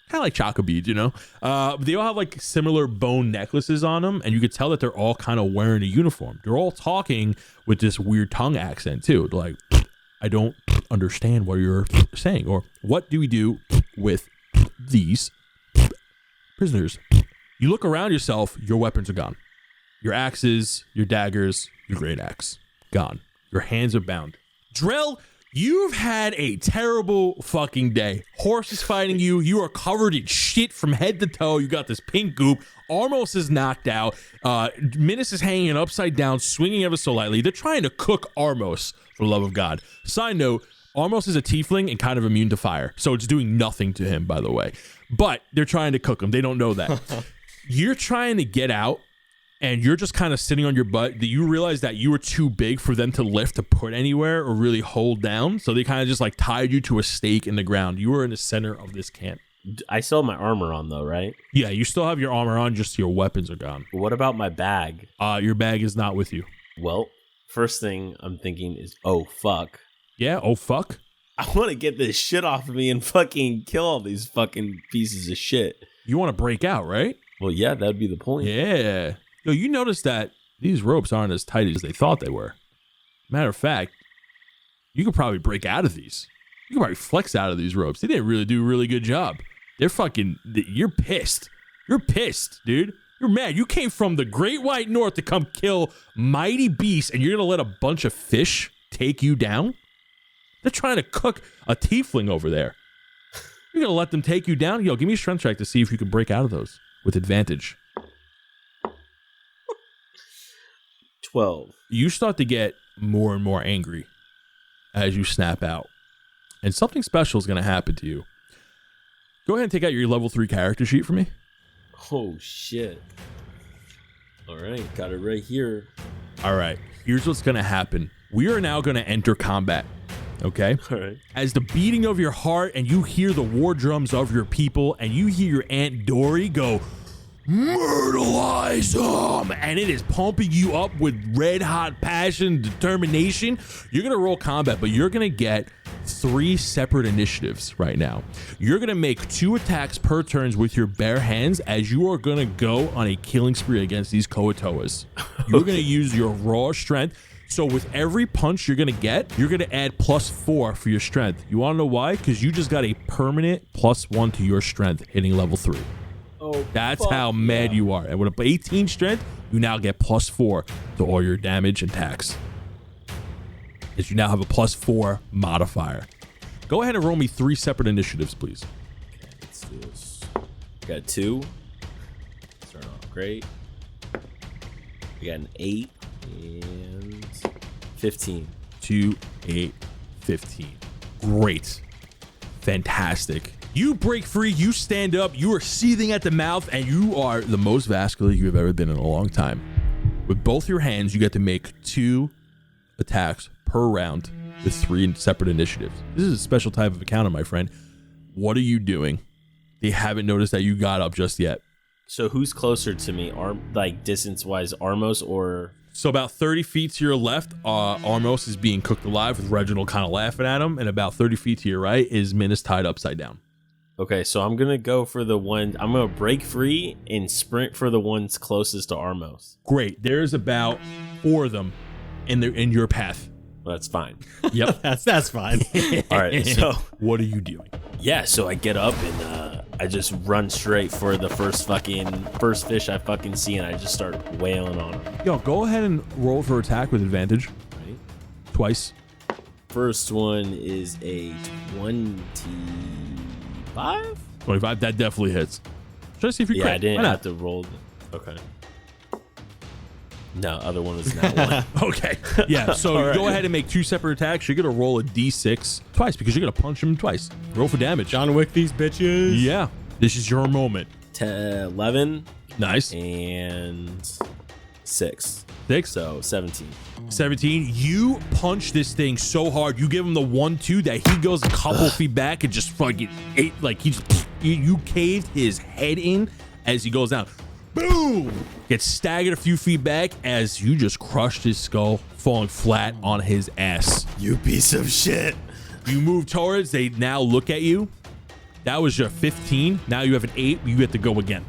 Kind of like chaka beads, they all have like similar bone necklaces on them, and you could tell that they're all kind of wearing a uniform. They're all talking with this weird tongue accent too. They're like, I don't understand what you're saying, or what do we do with these prisoners? You look around yourself, your weapons are gone. Your axes, your daggers, your great axe, gone. Your hands are bound. Drell, you've had a terrible fucking day. Horses fighting you. You are covered in shit from head to toe. You got this pink goop. Armos is knocked out. Minus is hanging upside down, swinging ever so lightly. They're trying to cook Armos, for the love of God. Side note, Armos is a tiefling and kind of immune to fire, so it's doing nothing to him, by the way. But they're trying to cook him. They don't know that. You're trying to get out, and you're just kind of sitting on your butt. You realize that you were too big for them to lift to put anywhere or really hold down, so they kind of just like tied you to a stake in the ground. You were in the center of this camp. I still have my armor on though, right? Yeah, you still have your armor on, just your weapons are gone. What about my bag? Your bag is not with you. Well, first thing I'm thinking is, oh fuck. Yeah, oh fuck. I want to get this shit off of me and fucking kill all these fucking pieces of shit. You want to break out, right? Well, yeah, that'd be the point. Yeah. Yo, you notice that these ropes aren't as tight as they thought they were. Matter of fact, you could probably break out of these. You could probably flex out of these ropes. They didn't really do a really good job. You're pissed. You're pissed, dude. You're mad. You came from the Great White North to come kill mighty beasts, and you're going to let a bunch of fish take you down? They're trying to cook a tiefling over there. You're going to let them take you down? Yo, give me a strength check to see if you can break out of those with advantage. 12. You start to get more and more angry as you snap out. And something special is going to happen to you. Go ahead and take out your level 3 character sheet for me. Oh, shit. All right, got it right here. All right, here's what's going to happen. We are now going to enter combat, okay? All right. As the beating of your heart and you hear the war drums of your people and you hear your Aunt Dory go, myrtleize them, and it is pumping you up with red hot passion, determination. You're going to roll combat, but you're going to get 3 separate initiatives right now. You're going to make 2 attacks per turns with your bare hands as you are going to go on a killing spree against these Koatoas. You're going to use your raw strength. So with every punch you're going to get, you're going to add +4 for your strength. You want to know why? Because you just got a permanent +1 to your strength hitting level 3. Oh, that's how mad you are. And with a 18 strength, you now get +4 to all your damage and attacks. As you now have a +4 modifier. Go ahead and roll me 3 separate initiatives, please. Okay, let's do this. Got 2. Start off great. We got an 8 and 15. 2, 8, 15. Great. Fantastic. You break free, you stand up, you are seething at the mouth, and you are the most vascular you've ever been in a long time. With both your hands, you get to make 2 attacks per round with 3 separate initiatives. This is a special type of encounter, my friend. What are you doing? They haven't noticed that you got up just yet. So who's closer to me? Distance-wise, Armos or... So about 30 feet to your left, Armos is being cooked alive with Reginald kind of laughing at him. And about 30 feet to your right is Minas tied upside down. Okay, so I'm going to go for the one... I'm going to break free and sprint for the ones closest to Armos. Great. There's about 4 of them in your path. Well, that's fine. Yep. That's fine. All right, so What are you doing? yeah, so I get up and I just run straight for the first fish I fucking see, and I just start wailing on him. Yo, go ahead and roll for attack with advantage. Right? Twice. First one is a 25. 25. That definitely hits. Try to see if you Yeah, crit. I didn't Why not? have to roll. Okay. No, other one is not one. Okay. Yeah, so All right. go ahead and make 2 separate attacks. You're going to roll a d6 twice because you're going to punch him twice. Roll for damage. John Wick these bitches. Yeah. This is your moment. 11 Nice. and 6. 6. So 17. 17. You punch this thing so hard. You give him the 1-2 that he goes a couple feet back and just fucking ate. Like you caved his head in as he goes down. Boom! Gets staggered a few feet back as you just crushed his skull, falling flat on his ass. You piece of shit. You move towards, they now look at you. That was your 15. Now you have an 8. You get to go again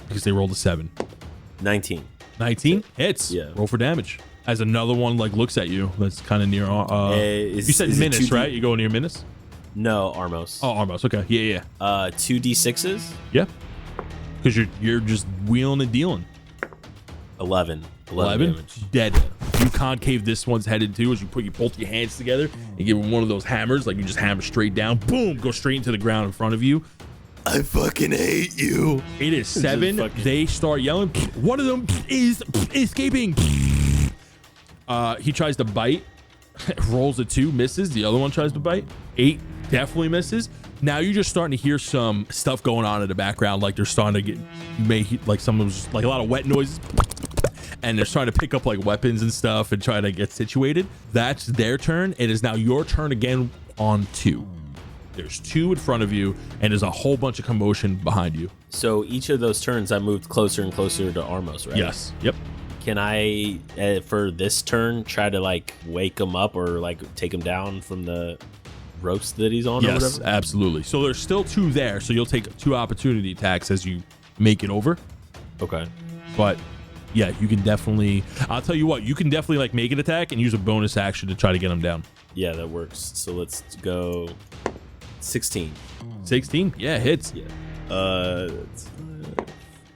because they rolled a 7. 19. 19 hits. Yeah. Roll for damage. As another one like looks at you. That's kind of near. You said is it Minus, 2D? right? You go near Minus? No, Armos. Oh, Armos. Okay. Yeah. 2d6s. Yeah. Because you're just wheeling and dealing. 11 damage. Dead. You concave this one's head into as you put both your hands together and give him one of those hammers. Like you just hammer straight down. Boom. Go straight into the ground in front of you. I fucking hate you. It is 7. fucking- They start yelling. One of them is escaping. He tries to bite. Rolls a 2, misses. The other one tries to bite. 8 definitely misses. Now you're just starting to hear some stuff going on in the background. Like they're starting to get, like some of those, like a lot of wet noises. And they're trying to pick up like weapons and stuff and try to get situated. That's their turn. It is now your turn again on 2. There's 2 in front of you, and there's a whole bunch of commotion behind you. So each of those turns, I moved closer and closer to Armos, right? Yes. Yep. Can I, for this turn, try to like wake him up or like take him down from the roast that he's on or Yes, whatever? absolutely. So there's still 2 there, so you'll take 2 opportunity attacks as you make it over. Okay. But yeah, you can definitely, I'll tell you what, you can definitely like make an attack and use a bonus action to try to get him down. Yeah, that works. So let's go 16. 16? Yeah, hits. Yeah.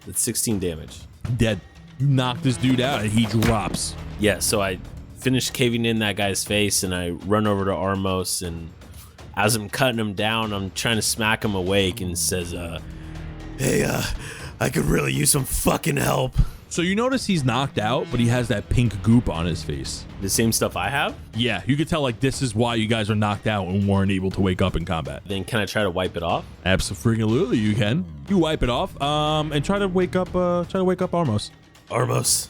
That's 16 damage. Dead. You knock this dude out and he drops. Yeah, so I finish caving in that guy's face and I run over to Armos, and as I'm cutting him down, I'm trying to smack him awake and says, hey, I could really use some fucking help. So you notice he's knocked out, but he has that pink goop on his face. The same stuff I have? Yeah, you could tell like this is why you guys are knocked out and weren't able to wake up in combat. Then can I try to wipe it off? Absolutely, you can. You wipe it off, and try to wake up Armos. Armos,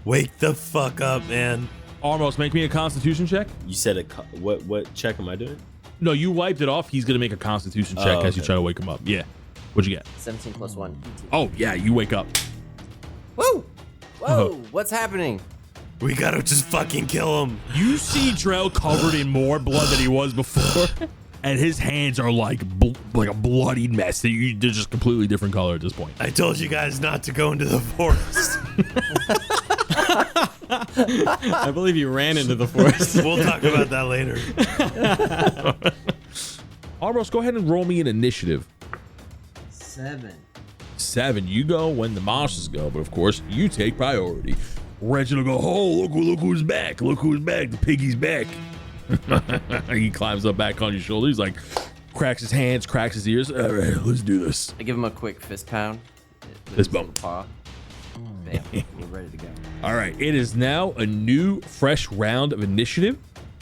wake the fuck up, man. Armos, make me a Constitution check. You said what check am I doing? No, you wiped it off. He's gonna make a Constitution check as you okay. try to wake him up. Yeah. What'd you get? 17 plus 1. Oh yeah, you wake up. Whoa! Whoa! What's happening? We gotta just fucking kill him. You see Drell covered in more blood than he was before, and his hands are like a bloodied mess. They're just completely different color at this point. I told you guys not to go into the forest. I believe you ran into the forest. We'll talk about that later. Armos, go ahead and roll me an initiative. 7. 7. You go when the monsters go, but of course you take priority. Reginald go, oh look who's back! Look who's back! The piggy's back! He climbs up back on your shoulder. He's like, cracks his hands, cracks his ears. All right, let's do this. I give him a quick fist pound. Fist bump. Paw. Bam. We're ready to go. All right, it is now a new, fresh round of initiative.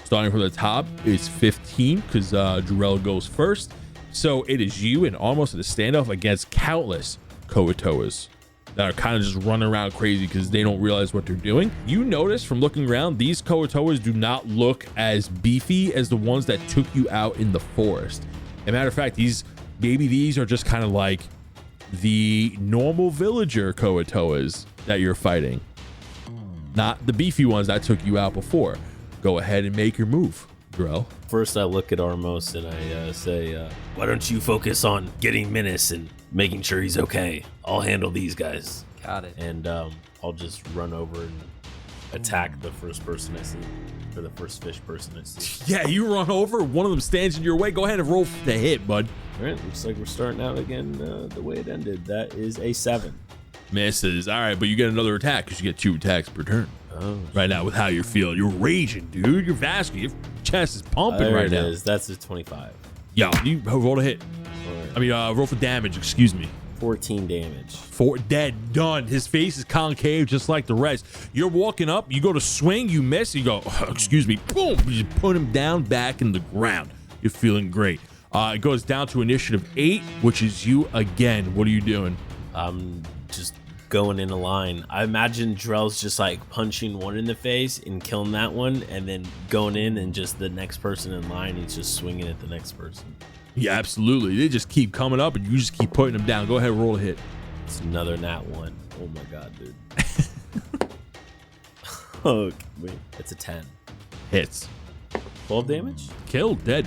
Starting from the top, it's 15 because Drell goes first. So it is you and almost at a standoff against countless Koatoas that are kind of just running around crazy because they don't realize what they're doing. You notice from looking around, these Koatoas do not look as beefy as the ones that took you out in the forest. As a matter of fact, these are just kind of like the normal villager Koatoas that you're fighting, not the beefy ones that took you out before. Go ahead and make your move, Drell. First, I look at Armos and I say, why don't you focus on getting Menace and making sure he's okay? I'll handle these guys. Got it. And I'll just run over and attack the first person I see, or the first fish person I see. Yeah, you run over. One of them stands in your way. Go ahead and roll the hit, bud. All right, looks like we're starting out again the way it ended. That is a 7. Misses. All right, but you get another attack because you get 2 attacks per turn. Oh, Right now, with how you're feeling, you're raging, dude. You're vascular. Your chest is pumping there right it now. is. That's a 25. Yo, you roll a hit. I mean, roll for damage. Excuse me. 14 damage. 4 dead, done. His face is concave, just like the rest. You're walking up. You go to swing. You miss. You go, excuse me. Boom. You just put him down back in the ground. You're feeling great. It goes down to initiative 8, which is you again. What are you doing? I'm just going in a line. I imagine Drell's just like punching one in the face and killing that one, and then going in and just the next person in line, he's just swinging at the next person. Yeah, absolutely. They just keep coming up, and you just keep putting them down. Go ahead, roll a hit. It's another nat 1. Oh my god, dude. Oh, wait, it's a 10. Hits. 12 damage? Killed, dead.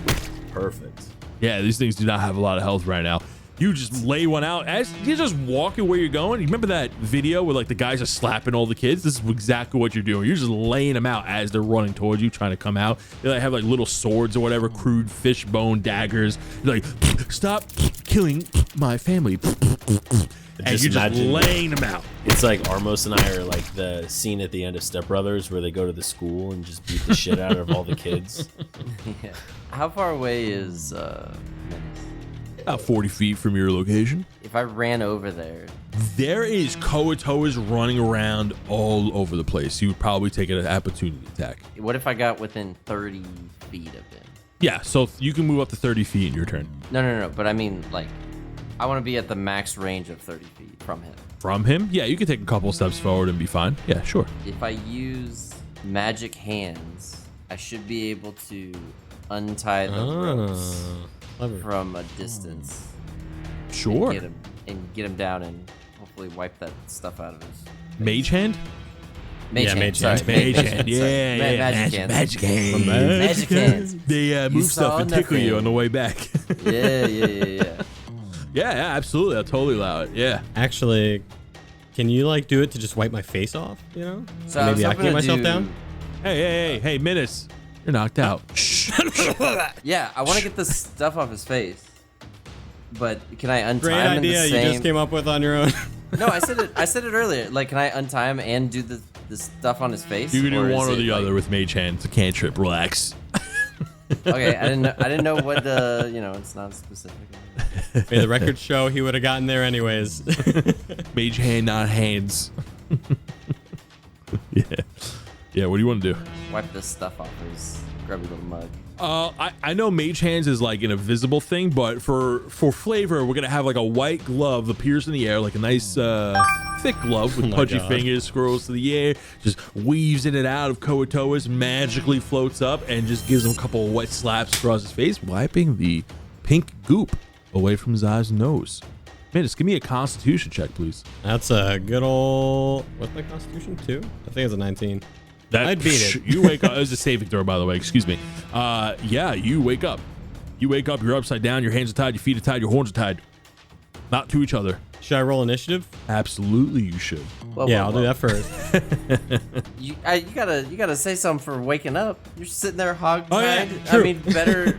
Perfect. Yeah, these things do not have a lot of health right now. You just lay one out as you're just walking where you're going. You remember that video where like the guys are slapping all the kids? This is exactly what you're doing. You're just laying them out as they're running towards you, trying to come out. They like have like little swords or whatever, crude fish bone daggers. You're like, stop killing my family. And you're just laying them out. It's like Armos and I are like the scene at the end of Step Brothers where they go to the school and just beat the shit out of all the kids. Yeah. How far away is Menace? About 40 feet from your location. If I ran over there, There is Koatoas running around all over the place. You would probably take an opportunity attack. what if I got within 30 feet of him? Yeah, so you can move up to 30 feet in your turn. No. But I mean, like, I want to be at the max range of 30 feet from him. From him? Yeah, you can take a couple steps forward and be fine. Yeah, sure. If I use magic hands, I should be able to untie the ropes from a distance. Sure. And get him down and hopefully wipe that stuff out of his Mage hand? Mage hand. mage Sorry, hand. Mage sorry. hand. Yeah, yeah. Magic hands. Magic hand. Magic hands. They move saw stuff and tickle you nothing. on the way back. Yeah. Yeah, absolutely. I'll totally allow it. Yeah. Actually, can you like do it to just wipe my face off? You know? So I was maybe I hoping can get to myself do- down. Hey, Minus. You're knocked out. Shh. Yeah, I want to get this stuff off his face. But can I untie Great him in idea the you same? just came up with on your own. No, I said it earlier. Like, can I untie him and do the stuff on his face? You can do is one or it, the like- other with Mage hand. It's a cantrip. Relax. Okay, I didn't know what the it's not specific. May the record show he would have gotten there anyways. Mage hand, not hands. Yeah. Yeah, what do you want to do? Wipe this stuff off his grubby little mug. I know Mage Hands is like an invisible thing, but for flavor, we're gonna have like a white glove that appears in the air, like a nice thick glove with Oh my pudgy God. fingers, scrolls to the air, just weaves in and out of Koatoas, magically floats up, and just gives him a couple of wet slaps across his face, wiping the pink goop away from his eyes and nose. Man, just give me a Constitution check, please. That's a good old. What's my constitution? 2? I think it's a 19. I'd beat it. You wake up. It was a saving throw, by the way. Excuse me. Yeah, you wake up. You wake up. You're upside down. Your hands are tied. Your feet are tied. Your horns are tied. Not to each other. Should I roll initiative? Absolutely, you should. Yeah, I'll do that first. You gotta say something for waking up. You're sitting there hogtied. Oh, yeah, I true. mean, better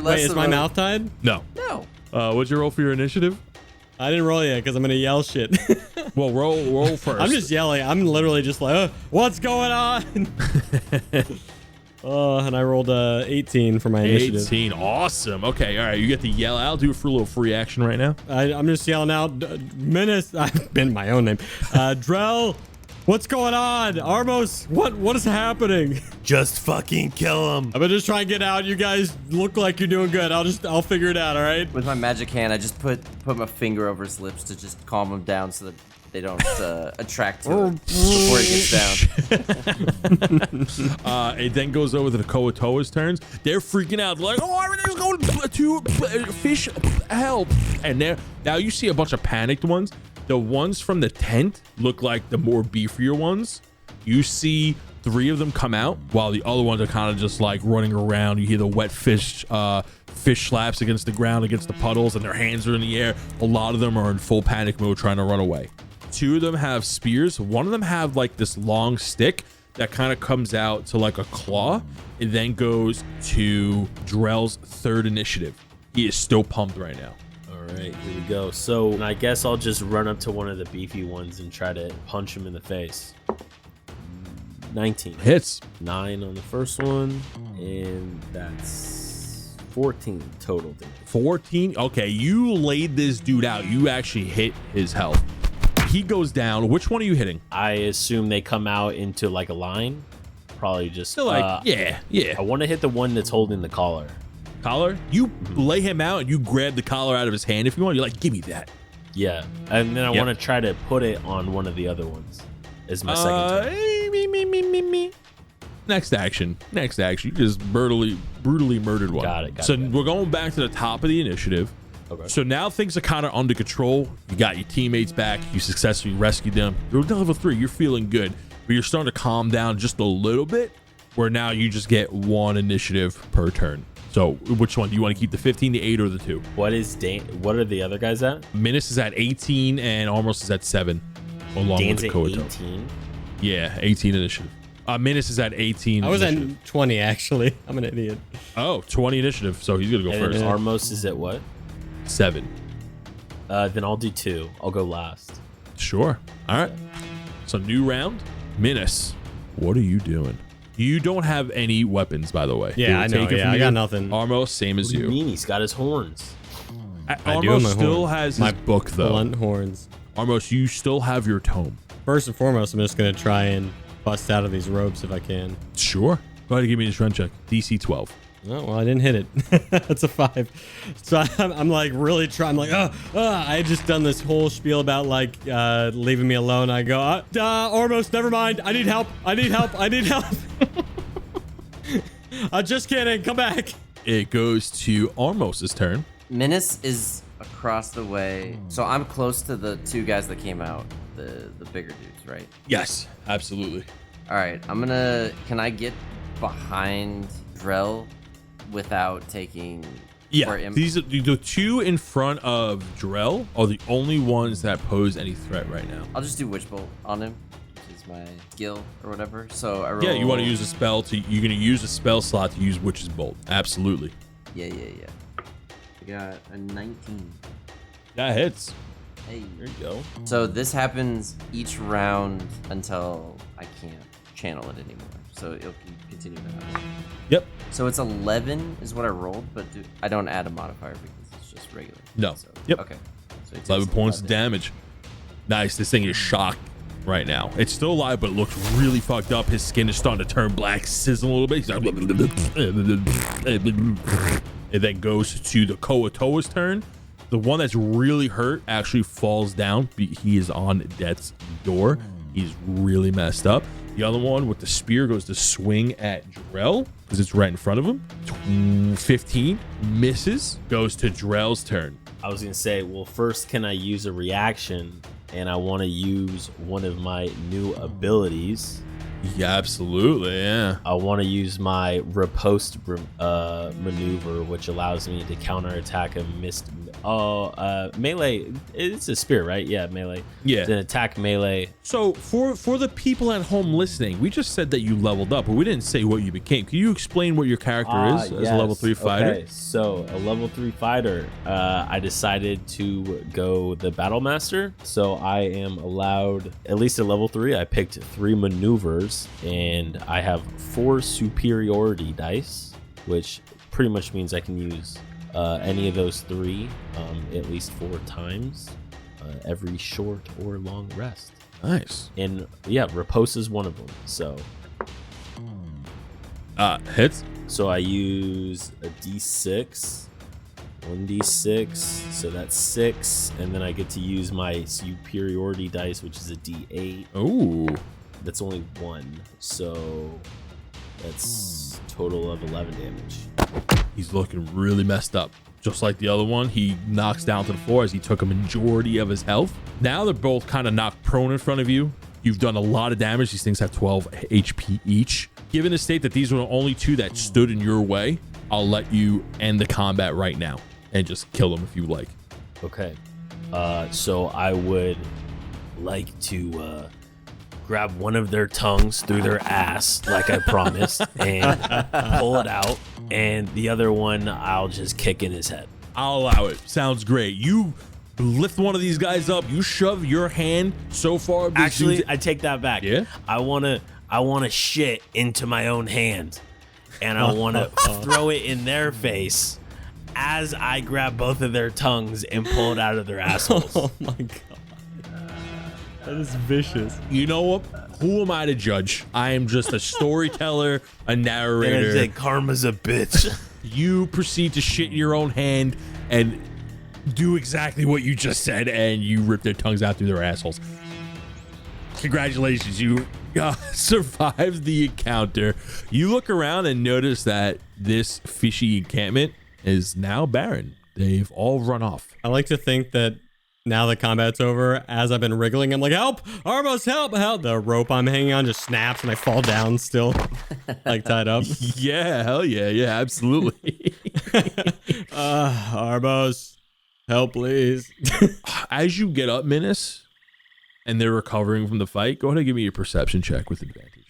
less. Wait, is of my a- mouth tied? No. No. What's your roll for your initiative? I didn't roll yet because I'm gonna yell shit. Well, roll first. I'm just yelling. I'm literally just like, what's going on? And I rolled 18 for my initiative. 18. Awesome. Okay, all right. You get to yell out. Do it for a little free action right now. I'm just yelling out, Menace. I've been my own name. Drell, what's going on? Armos, what is happening? Just fucking kill him. I'm gonna just try and get out. You guys look like you're doing good. I'll figure it out. All right. With my magic hand, I just put my finger over his lips to just calm him down so that they don't attract to it before he gets down. It then goes over to the Koatoa's turns. They're freaking out. They're like, oh, everything's going to fish, help. And now you see a bunch of panicked ones. The ones from the tent look like the more beefier ones. You see 3 of them come out while the other ones are kind of just like running around. You hear the wet fish slaps against the ground, against the puddles, and their hands are in the air. A lot of them are in full panic mode trying to run away. 2 of them have spears. One of them have like this long stick that kind of comes out to like a claw. It then goes to Drell's third initiative. He is still pumped right now. All right, here we go. So I guess I'll just run up to one of the beefy ones and try to punch him in the face. 19. Hits. 9 on the first one, and that's 14 total damage. 14. Okay, you laid this dude out. You actually hit his health. He goes down. Which one are you hitting? I assume they come out into like a line. Probably just So like, yeah. I want to hit the one that's holding the collar. Collar? You lay him out and you grab the collar out of his hand if you want. You're like, give me that. Yeah, and then I Yep. want to try to put it on one of the other ones. Is my second turn. Me. Next action. You just brutally murdered one. Got it. So we're going back to the top of the initiative. Okay. So now things are kind of under control. You got your teammates back. You successfully rescued them. You're level 3. You're feeling good, but you're starting to calm down just a little bit. Where now you just get 1 initiative per turn. So which one do you want to keep? The 15, the 8, or the 2? What are the other guys at? Minus is at 18 and Armos is at 7, along Dan's with at the Koato. 18. Yeah, 18 initiative. Minus is at 18. I was initiative. at 20 actually. I'm an idiot. Oh, 20 initiative. So he's gonna go And first. then Armos is at what? 7. Then I'll do 2. I'll go last. Sure. All right. So new round. Minus, what are you doing? You don't have any weapons, by the way. They Yeah, were I know. taken Yeah, from I you. got nothing. Armos, same as What do you you. mean? He's got his horns. I do Armos have my still horn. has his My book though. Blunt horns. Armos, you still have your tome. First and foremost, I'm just gonna try and bust out of these ropes if I can. Sure. Go ahead and give me a strength check. DC 12. Oh, well, I didn't hit it. That's a 5. So I'm like really trying. I'm like, I had just done this whole spiel about like leaving me alone. I go, almost, never mind. I need help. I need help. Just kidding. Come back. It goes to Armos' turn. Menace is across the way, so I'm close to the 2 guys that came out, the bigger dudes, right? Yes, absolutely. All right, can I get behind Drell without taking? Yeah, or im- these are the 2 in front of Drell are the only ones that pose any threat right now. I'll just do Witch Bolt on him, which is my skill or whatever. So I roll. Yeah, you want to use a spell you're gonna use a spell slot to use Witch's Bolt. Absolutely. Yeah. I got a 19. That hits. Hey. There you go. So this happens each round until I can't channel it anymore. So it'll continue to happen. Yep. So it's 11 is what I rolled, but I don't add a modifier because it's just regular. No. So, Yep. Okay. So it 11 takes points of damage. Nice. This thing is shocked right now. It's still alive, but it looks really fucked up. His skin is starting to turn black, sizzle a little bit. He's like, it then goes to the Koatoa's turn. The one that's really hurt actually falls down. He is on death's door. He's really messed up. The other one with the spear goes to swing at Drell because it's right in front of him. 15 misses. Goes to Drell's turn. I was gonna say, well, first, can I use a reaction? And I want to use one of my new abilities. Yeah, absolutely. Yeah. I want to use my riposte maneuver, which allows me to counterattack a missed. Melee. It's a spear, right? Yeah, melee. Yeah. It's an attack melee. So for the people at home listening, we just said that you leveled up, but we didn't say what you became. Can you explain what your character is as a level 3 fighter? Okay, so a level 3 fighter. I decided to go the battle master, so I am allowed at least a level 3. I picked 3 maneuvers, and I have 4 superiority dice, which pretty much means I can use any of those 3 at least 4 times every short or long rest. Nice. And yeah, riposte is one of them. So Hits. So I use a d6, 1d6, so that's 6, and then I get to use my superiority dice, which is a d8. Ooh. That's only 1, so that's total of 11 damage. He's looking really messed up. Just like the other one, he knocks down to the floor as he took a majority of his health. Now they're both kind of knocked prone in front of you. You've done a lot of damage. These things have 12 HP each. Given the state that these were the only 2 that stood in your way, I'll let you end the combat right now and just kill them if you like. Okay, so I would like to grab one of their tongues through their ass, like I promised, and pull it out. And the other one, I'll just kick in his head. I'll allow it. Sounds great. You lift one of these guys up. You shove your hand so far. Actually, I take that back. Yeah? I wanna shit into my own hand, and I wanna throw it in their face as I grab both of their tongues and pull it out of their assholes. Oh my god. That is vicious. You know what? Who am I to judge? I am just a storyteller, a And I narrator. say, karma's a bitch. You proceed to shit in your own hand and do exactly what you just said, and you rip their tongues out through their assholes. Congratulations, you survived the encounter. You look around and notice that this fishy encampment is now barren. They've all run off. I like to think that now the combat's over, as I've been wriggling, I'm like, help! Armos, help! Help! The rope I'm hanging on just snaps and I fall down still, like tied up. Yeah, hell yeah, yeah, absolutely. Armos, help, please. As you get up, Menace, and they're recovering from the fight, go ahead and give me a perception check with advantage.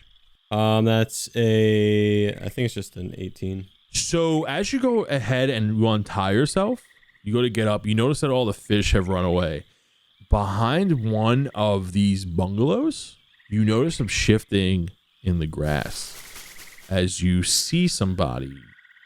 That's I think it's just an 18. So as you go ahead and you untie yourself, you go to get up, you notice that all the fish have run away. Behind one of these bungalows, you notice some shifting in the grass as you see somebody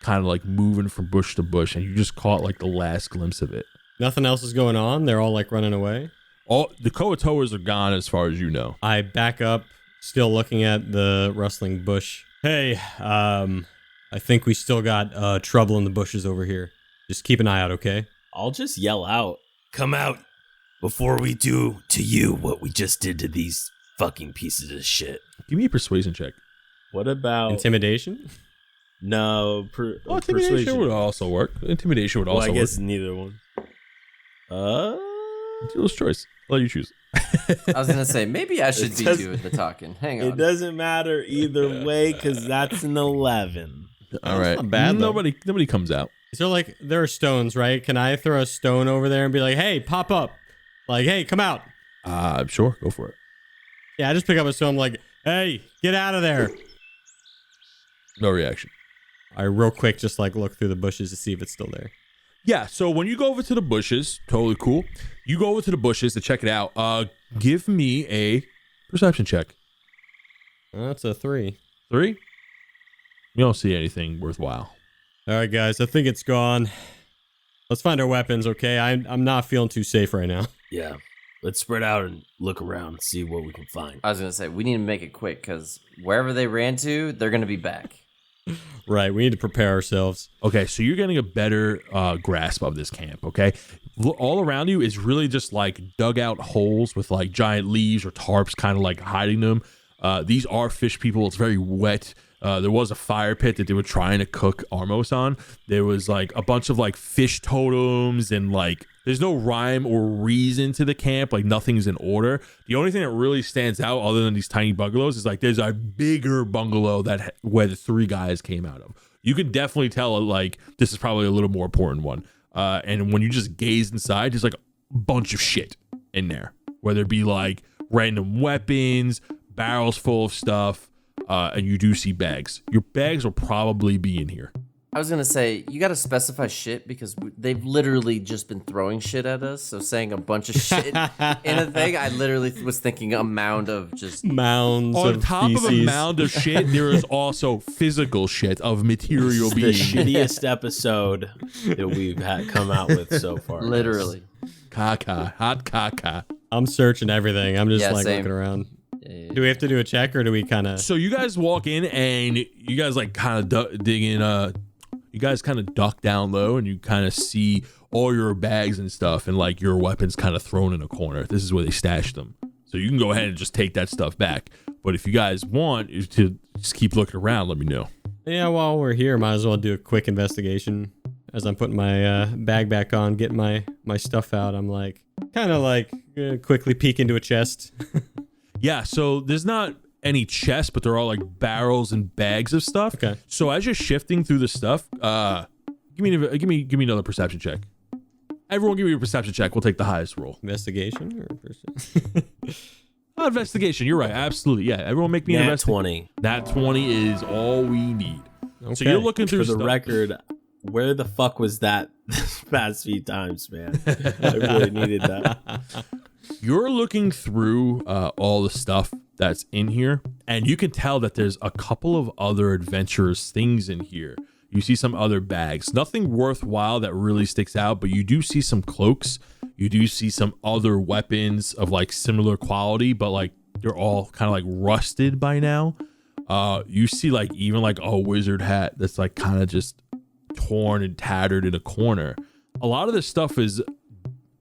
kind of like moving from bush to bush, and you just caught like the last glimpse of it. Nothing else is going on. They're all like running away. All the Koatoas are gone as far as you know. I back up, still looking at the rustling bush. Hey, I think we still got trouble in the bushes over here. Just keep an eye out, okay? I'll just yell out, come out before we do to you what we just did to these fucking pieces of shit. Give me a persuasion check. What about... Intimidation? No, Intimidation persuasion would also work. Intimidation would Well, also I guess work. neither one. Dealer's choice. I'll let you choose. I was gonna say maybe I should It be does- doing the talking. Hang on. It doesn't matter either way because that's an 11. All right. not bad, though. Nobody comes out. So like there are stones, right? Can I throw a stone over there and be like, hey, pop up? Like, hey, come out. Sure. Go for it. Yeah, I just pick up a stone like, hey, get out of there. No reaction. I real quick just like look through the bushes to see if it's still there. Yeah, so when you go over to the bushes, totally cool. You go over to the bushes to check it out. Give me a perception check. That's a 3. 3? You don't see anything worthwhile. All right, guys, I think it's gone. Let's find our weapons, okay? I'm not feeling too safe right now. Yeah. Let's spread out and look around and see what we can find. I was gonna say we need to make it quick because wherever they ran to, they're gonna be back. Right, we need to prepare ourselves. Okay, so you're getting a better grasp of this camp, okay? All around you is really just like dugout holes with like giant leaves or tarps kind of like hiding them. These are fish people. It's very wet. There was a fire pit that they were trying to cook Armos on. There was like a bunch of like fish totems and like there's no rhyme or reason to the camp. Like nothing's in order. The only thing that really stands out other than these tiny bungalows is like there's a bigger bungalow where the 3 guys came out of. You could definitely tell like this is probably a little more important one. And when you just gaze inside, there's like a bunch of shit in there, whether it be like random weapons, barrels full of stuff. And you do see bags. Your bags will probably be in here. I was gonna say you gotta specify shit because they've literally just been throwing shit at us. So saying a bunch of shit in a thing, I literally was thinking a mound of just Mounds On of top feces. of a mound of shit, there is also physical shit of material The being. shittiest episode that we've had come out with so far. literally. Caca, hot caca. I'm searching everything. I'm just Yeah, like same. looking around. Yeah. Do we have to do a check or do we kind of... So you guys walk in and you guys like kind of dig in. You guys kind of duck down low and you kind of see all your bags and stuff and like your weapons kind of thrown in a corner. This is where they stashed them. So you can go ahead and just take that stuff back. But if you guys want to just keep looking around, let me know. Yeah, while we're here, might as well do a quick investigation. As I'm putting my bag back on, getting my stuff out, I'm like, kind of like quickly peek into a chest. Yeah, so there's not any chests, but they're all like barrels and bags of stuff. Okay. So as you're shifting through the stuff, give me another perception check. Everyone, give me a perception check. We'll take the highest roll. Investigation or person? Investigation. You're right. Absolutely. Yeah. Everyone make me an Nat investigation. 20. That 20 is all we need. So Okay. you're looking through For the stuff. record, where the fuck was that this past few times, man? I really needed that. You're looking through all the stuff that's in here, and you can tell that there's a couple of other adventurous things in here. You see some other bags, nothing worthwhile that really sticks out, but you do see some cloaks. You do see some other weapons of like similar quality, but like they're all kind of like rusted by now. You see like even like a wizard hat that's like kind of just torn and tattered in a corner. A lot of this stuff is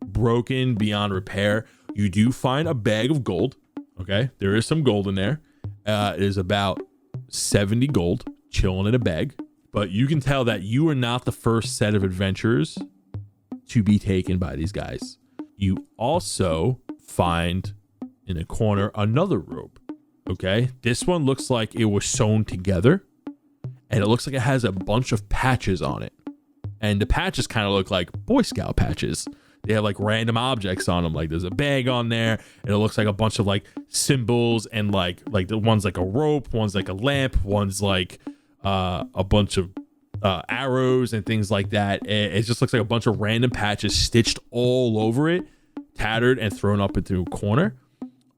broken beyond repair. You do find a bag of gold. Okay, there is some gold in there. It is about 70 gold chilling in a bag, but you can tell that you are not the first set of adventurers to be taken by these guys. You also find in a corner another robe. Okay, this one looks like it was sewn together, and it looks like it has a bunch of patches on it, and the patches kind of look like Boy Scout patches. They have like random objects on them. Like there's a bag on there, and it looks like a bunch of like symbols, and like the one's like a rope, one's like a lamp, one's like a bunch of arrows and things like that. It just looks like a bunch of random patches stitched all over it, tattered and thrown up into a corner.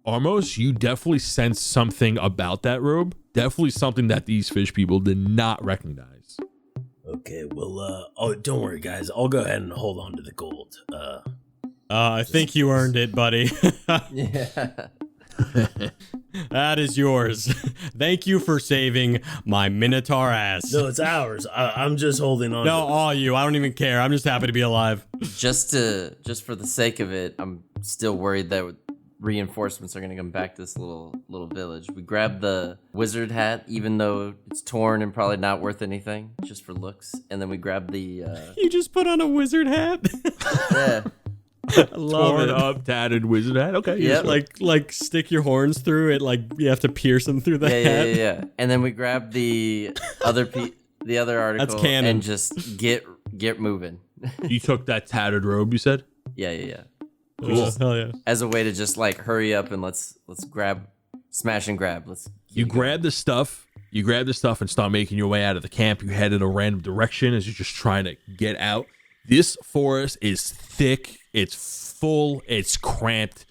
Armos, you definitely sense something about that robe. Definitely something that these fish people did not recognize. Okay, well, oh, don't worry, guys. I'll go ahead and hold on to the gold. I think you earned it, buddy. Yeah. That is yours. Thank you for saving my Minotaur ass. No, it's ours. I'm just holding on. No, all you. I don't even care. I'm just happy to be alive. Just for the sake of it, I'm still worried that reinforcements are gonna come back to this little village. We grabbed the wizard hat, even though it's torn and probably not worth anything, just for looks. And then we grabbed the You just put on a wizard hat. yeah. Love Torn it. up, tattered wizard hat. Okay. Yeah. Like stick your horns through it. Like you have to pierce them through the hat. Yeah. And then we grabbed the other the other article. That's canon. And just get moving. You took that tattered robe, you said? Yeah. Cool. Hell yeah. As a way to just like hurry up and let's grab, smash and grab. You grab the stuff. You grab the stuff and start making your way out of the camp. You head in a random direction as you're just trying to get out. This forest is thick. It's full. It's cramped.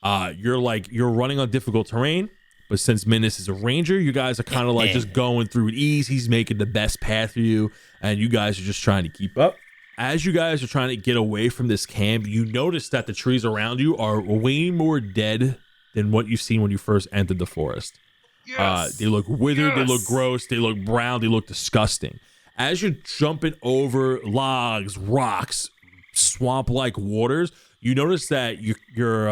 You're running on difficult terrain. But since Minus is a ranger, you guys are kind of like just going through it ease. He's making the best path for you, and you guys are just trying to keep up. As you guys are trying to get away from this camp, you notice that the trees around you are way more dead than what you've seen when you first entered the forest. Yes. They look withered, They look gross, they look brown, they look disgusting. As you're jumping over logs, rocks, swamp-like waters, you notice that you're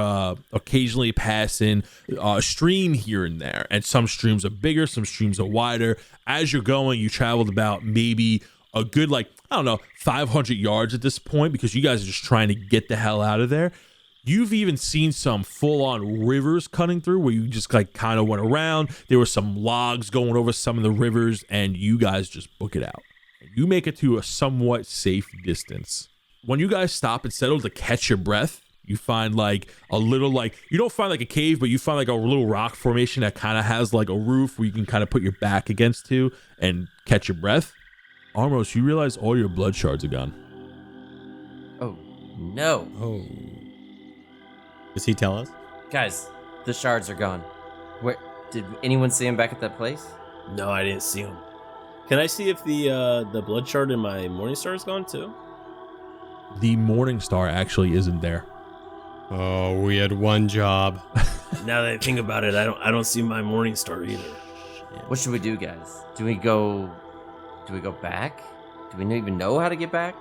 occasionally passing a stream here and there, and some streams are bigger, some streams are wider. As you're going, you traveled about maybe a good 500 yards at this point, because you guys are just trying to get the hell out of there. You've even seen some full-on rivers cutting through where you just kind of went around. There were some logs going over some of the rivers, and you guys just book it out. You make it to a somewhat safe distance. When you guys stop and settle to catch your breath, you find a little you don't find a cave, but you find a little rock formation that kind of has a roof where you can kind of put your back against to and catch your breath. Armos, you realize all your blood shards are gone. Oh no. Oh. Does he tell us? Guys, the shards are gone. Where did anyone see him back at that place? No, I didn't see him. Can I see if the blood shard in my Morningstar is gone too? The Morningstar actually isn't there. Oh, we had one job. Now that I think about it, I don't see my Morningstar either. What should we do, guys? Do we go back? Do we even know how to get back?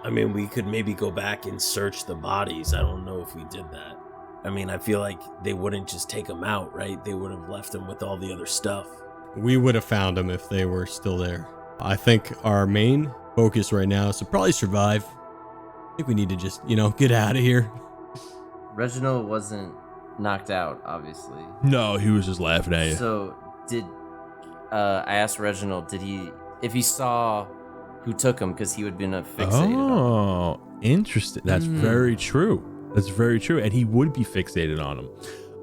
I mean, we could maybe go back and search the bodies. I don't know if we did that. I mean, I feel like they wouldn't just take them out, right? They would have left them with all the other stuff. We would have found them if they were still there. I think our main focus right now is to probably survive. I think we need to just, get out of here. Reginald wasn't knocked out, obviously. No, he was just laughing at you. So I asked Reginald, if he saw who took him, because he would have been fixated on him. Interesting. That's very true. That's very true. And he would be fixated on him.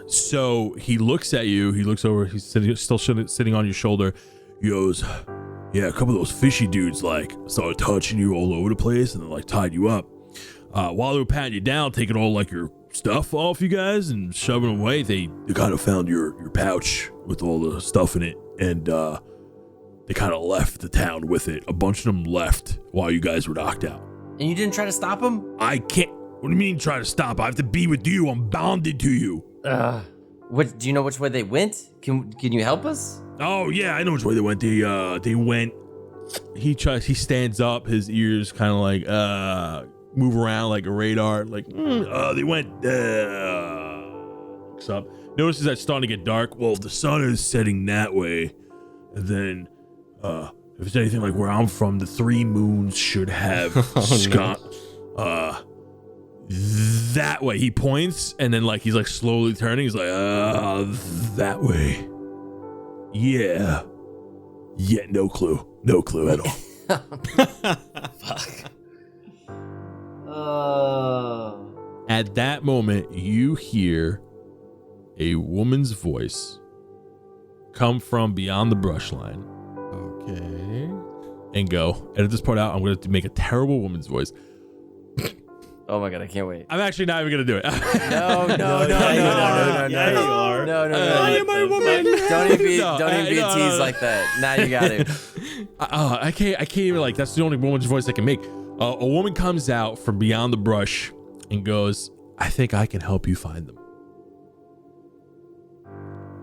So he looks at you. He looks over. He's still sitting on your shoulder. He goes, yeah, a couple of those fishy dudes like started touching you all over the place and then like tied you up. While they were patting you down, taking all like your stuff off you guys and shoving them away, they kind of found your pouch with all the stuff in it, and they kind of left the town with it. A bunch of them left while you guys were knocked out. And you didn't try to stop him? I can't. What do you mean try to stop? I have to be with you. I'm bounded to you. What? Do you know which way they went? Can you help us? Oh yeah, I know which way they went. They went. He stands up. His ears kind of like move around like a radar. Like they went. Looks up. Notices that it's starting to get dark. Well, the sun is setting that way, and then if it's anything like where I'm from, the 3 moons should have that way. He points, and then like he's like slowly turning. He's like that way. Yeah, no clue at all. Fuck. At that moment, you hear a woman's voice come from beyond the brush line. Okay. And go. Edit this part out. I'm going to make a terrible woman's voice. Oh my god, I can't wait. I'm actually not even going to do it. No. Yeah, you are. No. I am a woman. Don't even be a tease like that. Now you got it. I can't even, like, that's the only woman's voice I can make. A woman comes out from beyond the brush and goes, I think I can help you find them.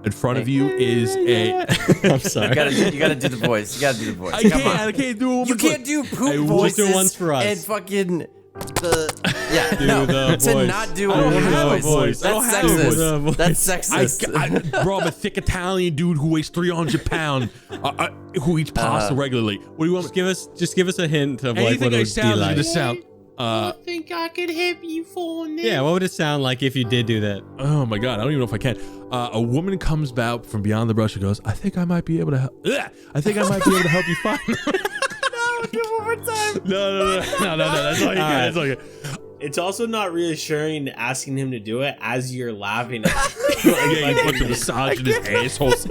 In front of you is a... I'm sorry. You gotta do the voice. Come on. I can't do a woman's You can't do poop voices. Just do ones for us. And fucking... To voice. not do I a don't woman's have a voice. voice. I don't That's have a voice. sexist. That's sexist. Bro, I'm a thick Italian dude who weighs 300 pounds, who eats pasta regularly. What do you want? Just give us a hint of like Anything what it I would sound be like. like. The sound. I think I could help you find them. Yeah, what would it sound like if you did do that? Oh my god, I don't even know if I can. A woman comes out from beyond the brush and goes, I think I might be able to help. I think I might be able to help you find them. Do it one more time. No. That's all you get. That's all you get. It's also not reassuring asking him to do it as you're laughing at Yeah, you put the massage in his assholes.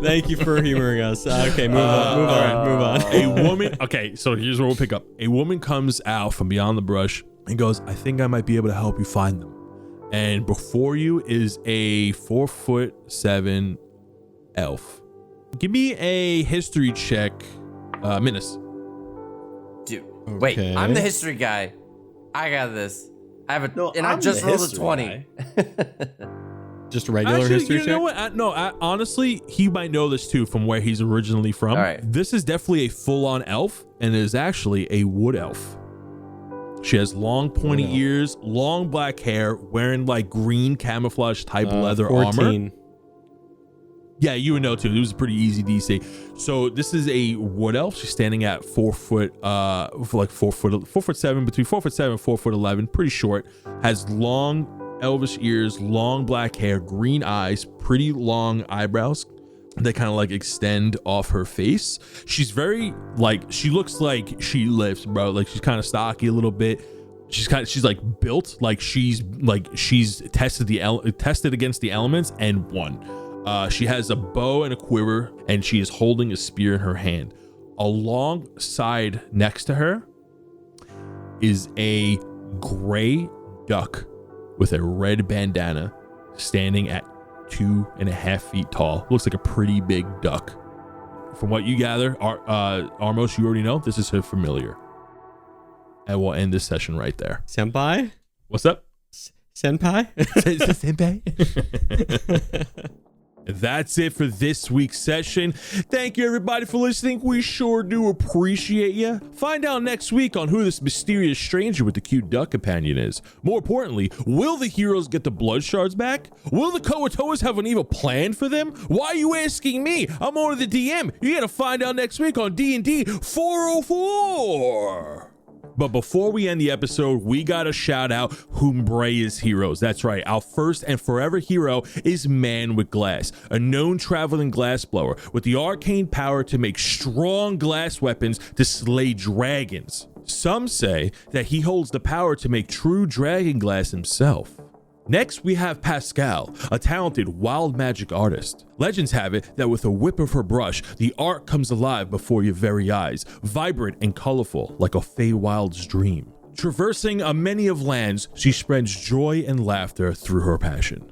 Thank you for humoring us. Okay, move on. A woman. Okay, so here's where we'll pick up. A woman comes out from beyond the brush and goes, I think I might be able to help you find them. And before you is a 4'7" elf. Give me a history check, Minus. Dude, wait. Okay. I'm the history guy. I got this. I have a, No, and I I'm just the rolled a history 20. guy. Just a regular Actually, history you know check? what? Honestly, he might know this too from where he's originally from. All right. This is definitely a full-on elf, and it is actually a wood elf. She has long, pointy ears, long black hair, wearing like green camouflage type leather 14. armor. Yeah, you would know too. It was a pretty easy DC. So this is a wood elf. She's standing at 4 foot, like 4 foot, 4'7", between 4'7" and 4'11", pretty short. Has long elvish ears, long black hair, green eyes, pretty long eyebrows that kind of like extend off her face. She's very like, she looks like she lifts, bro. Like she's kind of stocky a little bit. She's like built like she's tested against the elements and won. She has a bow and a quiver, and she is holding a spear in her hand. Alongside next to her is a gray duck with a red bandana standing at 2.5 feet tall. Looks like a pretty big duck. From what you gather, Armos, you already know this is her familiar. And we'll end this session right there. Senpai? What's up? Senpai? Senpai? That's it for this week's session. Thank you everybody for listening. We sure do appreciate you. Find out next week on who this mysterious stranger with the cute duck companion is. More importantly, will the heroes get the blood shards back? Will the Koatoas have an evil plan for them? Why are you asking me? I'm only the DM. You gotta find out next week on DND404. But before we end the episode, we gotta shout out Humbrea's heroes. That's right, our first and forever hero is Man with Glass, a known traveling glass blower with the arcane power to make strong glass weapons to slay dragons. Some say that he holds the power to make true dragon glass himself. Next, we have Pascal, a talented wild magic artist. Legends have it that with a whip of her brush, the art comes alive before your very eyes, vibrant and colorful like a Feywild's dream. Traversing a many of lands, she spreads joy and laughter through her passion.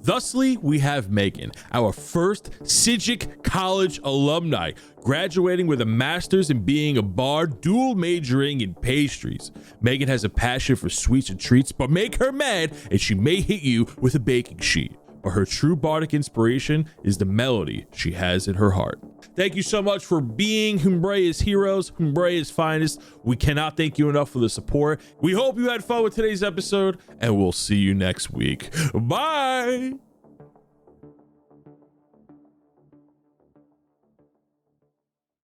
Thusly, we have Megan, our first Sijic College alumni, graduating with a master's in being a bard, dual majoring in pastries. Megan has a passion for sweets and treats, but make her mad and she may hit you with a baking sheet. But her true bardic inspiration is the melody she has in her heart. Thank you so much for being Humbrea's heroes, Humbrea's finest. We cannot thank you enough for the support. We hope you had fun with today's episode, and we'll see you next week. Bye!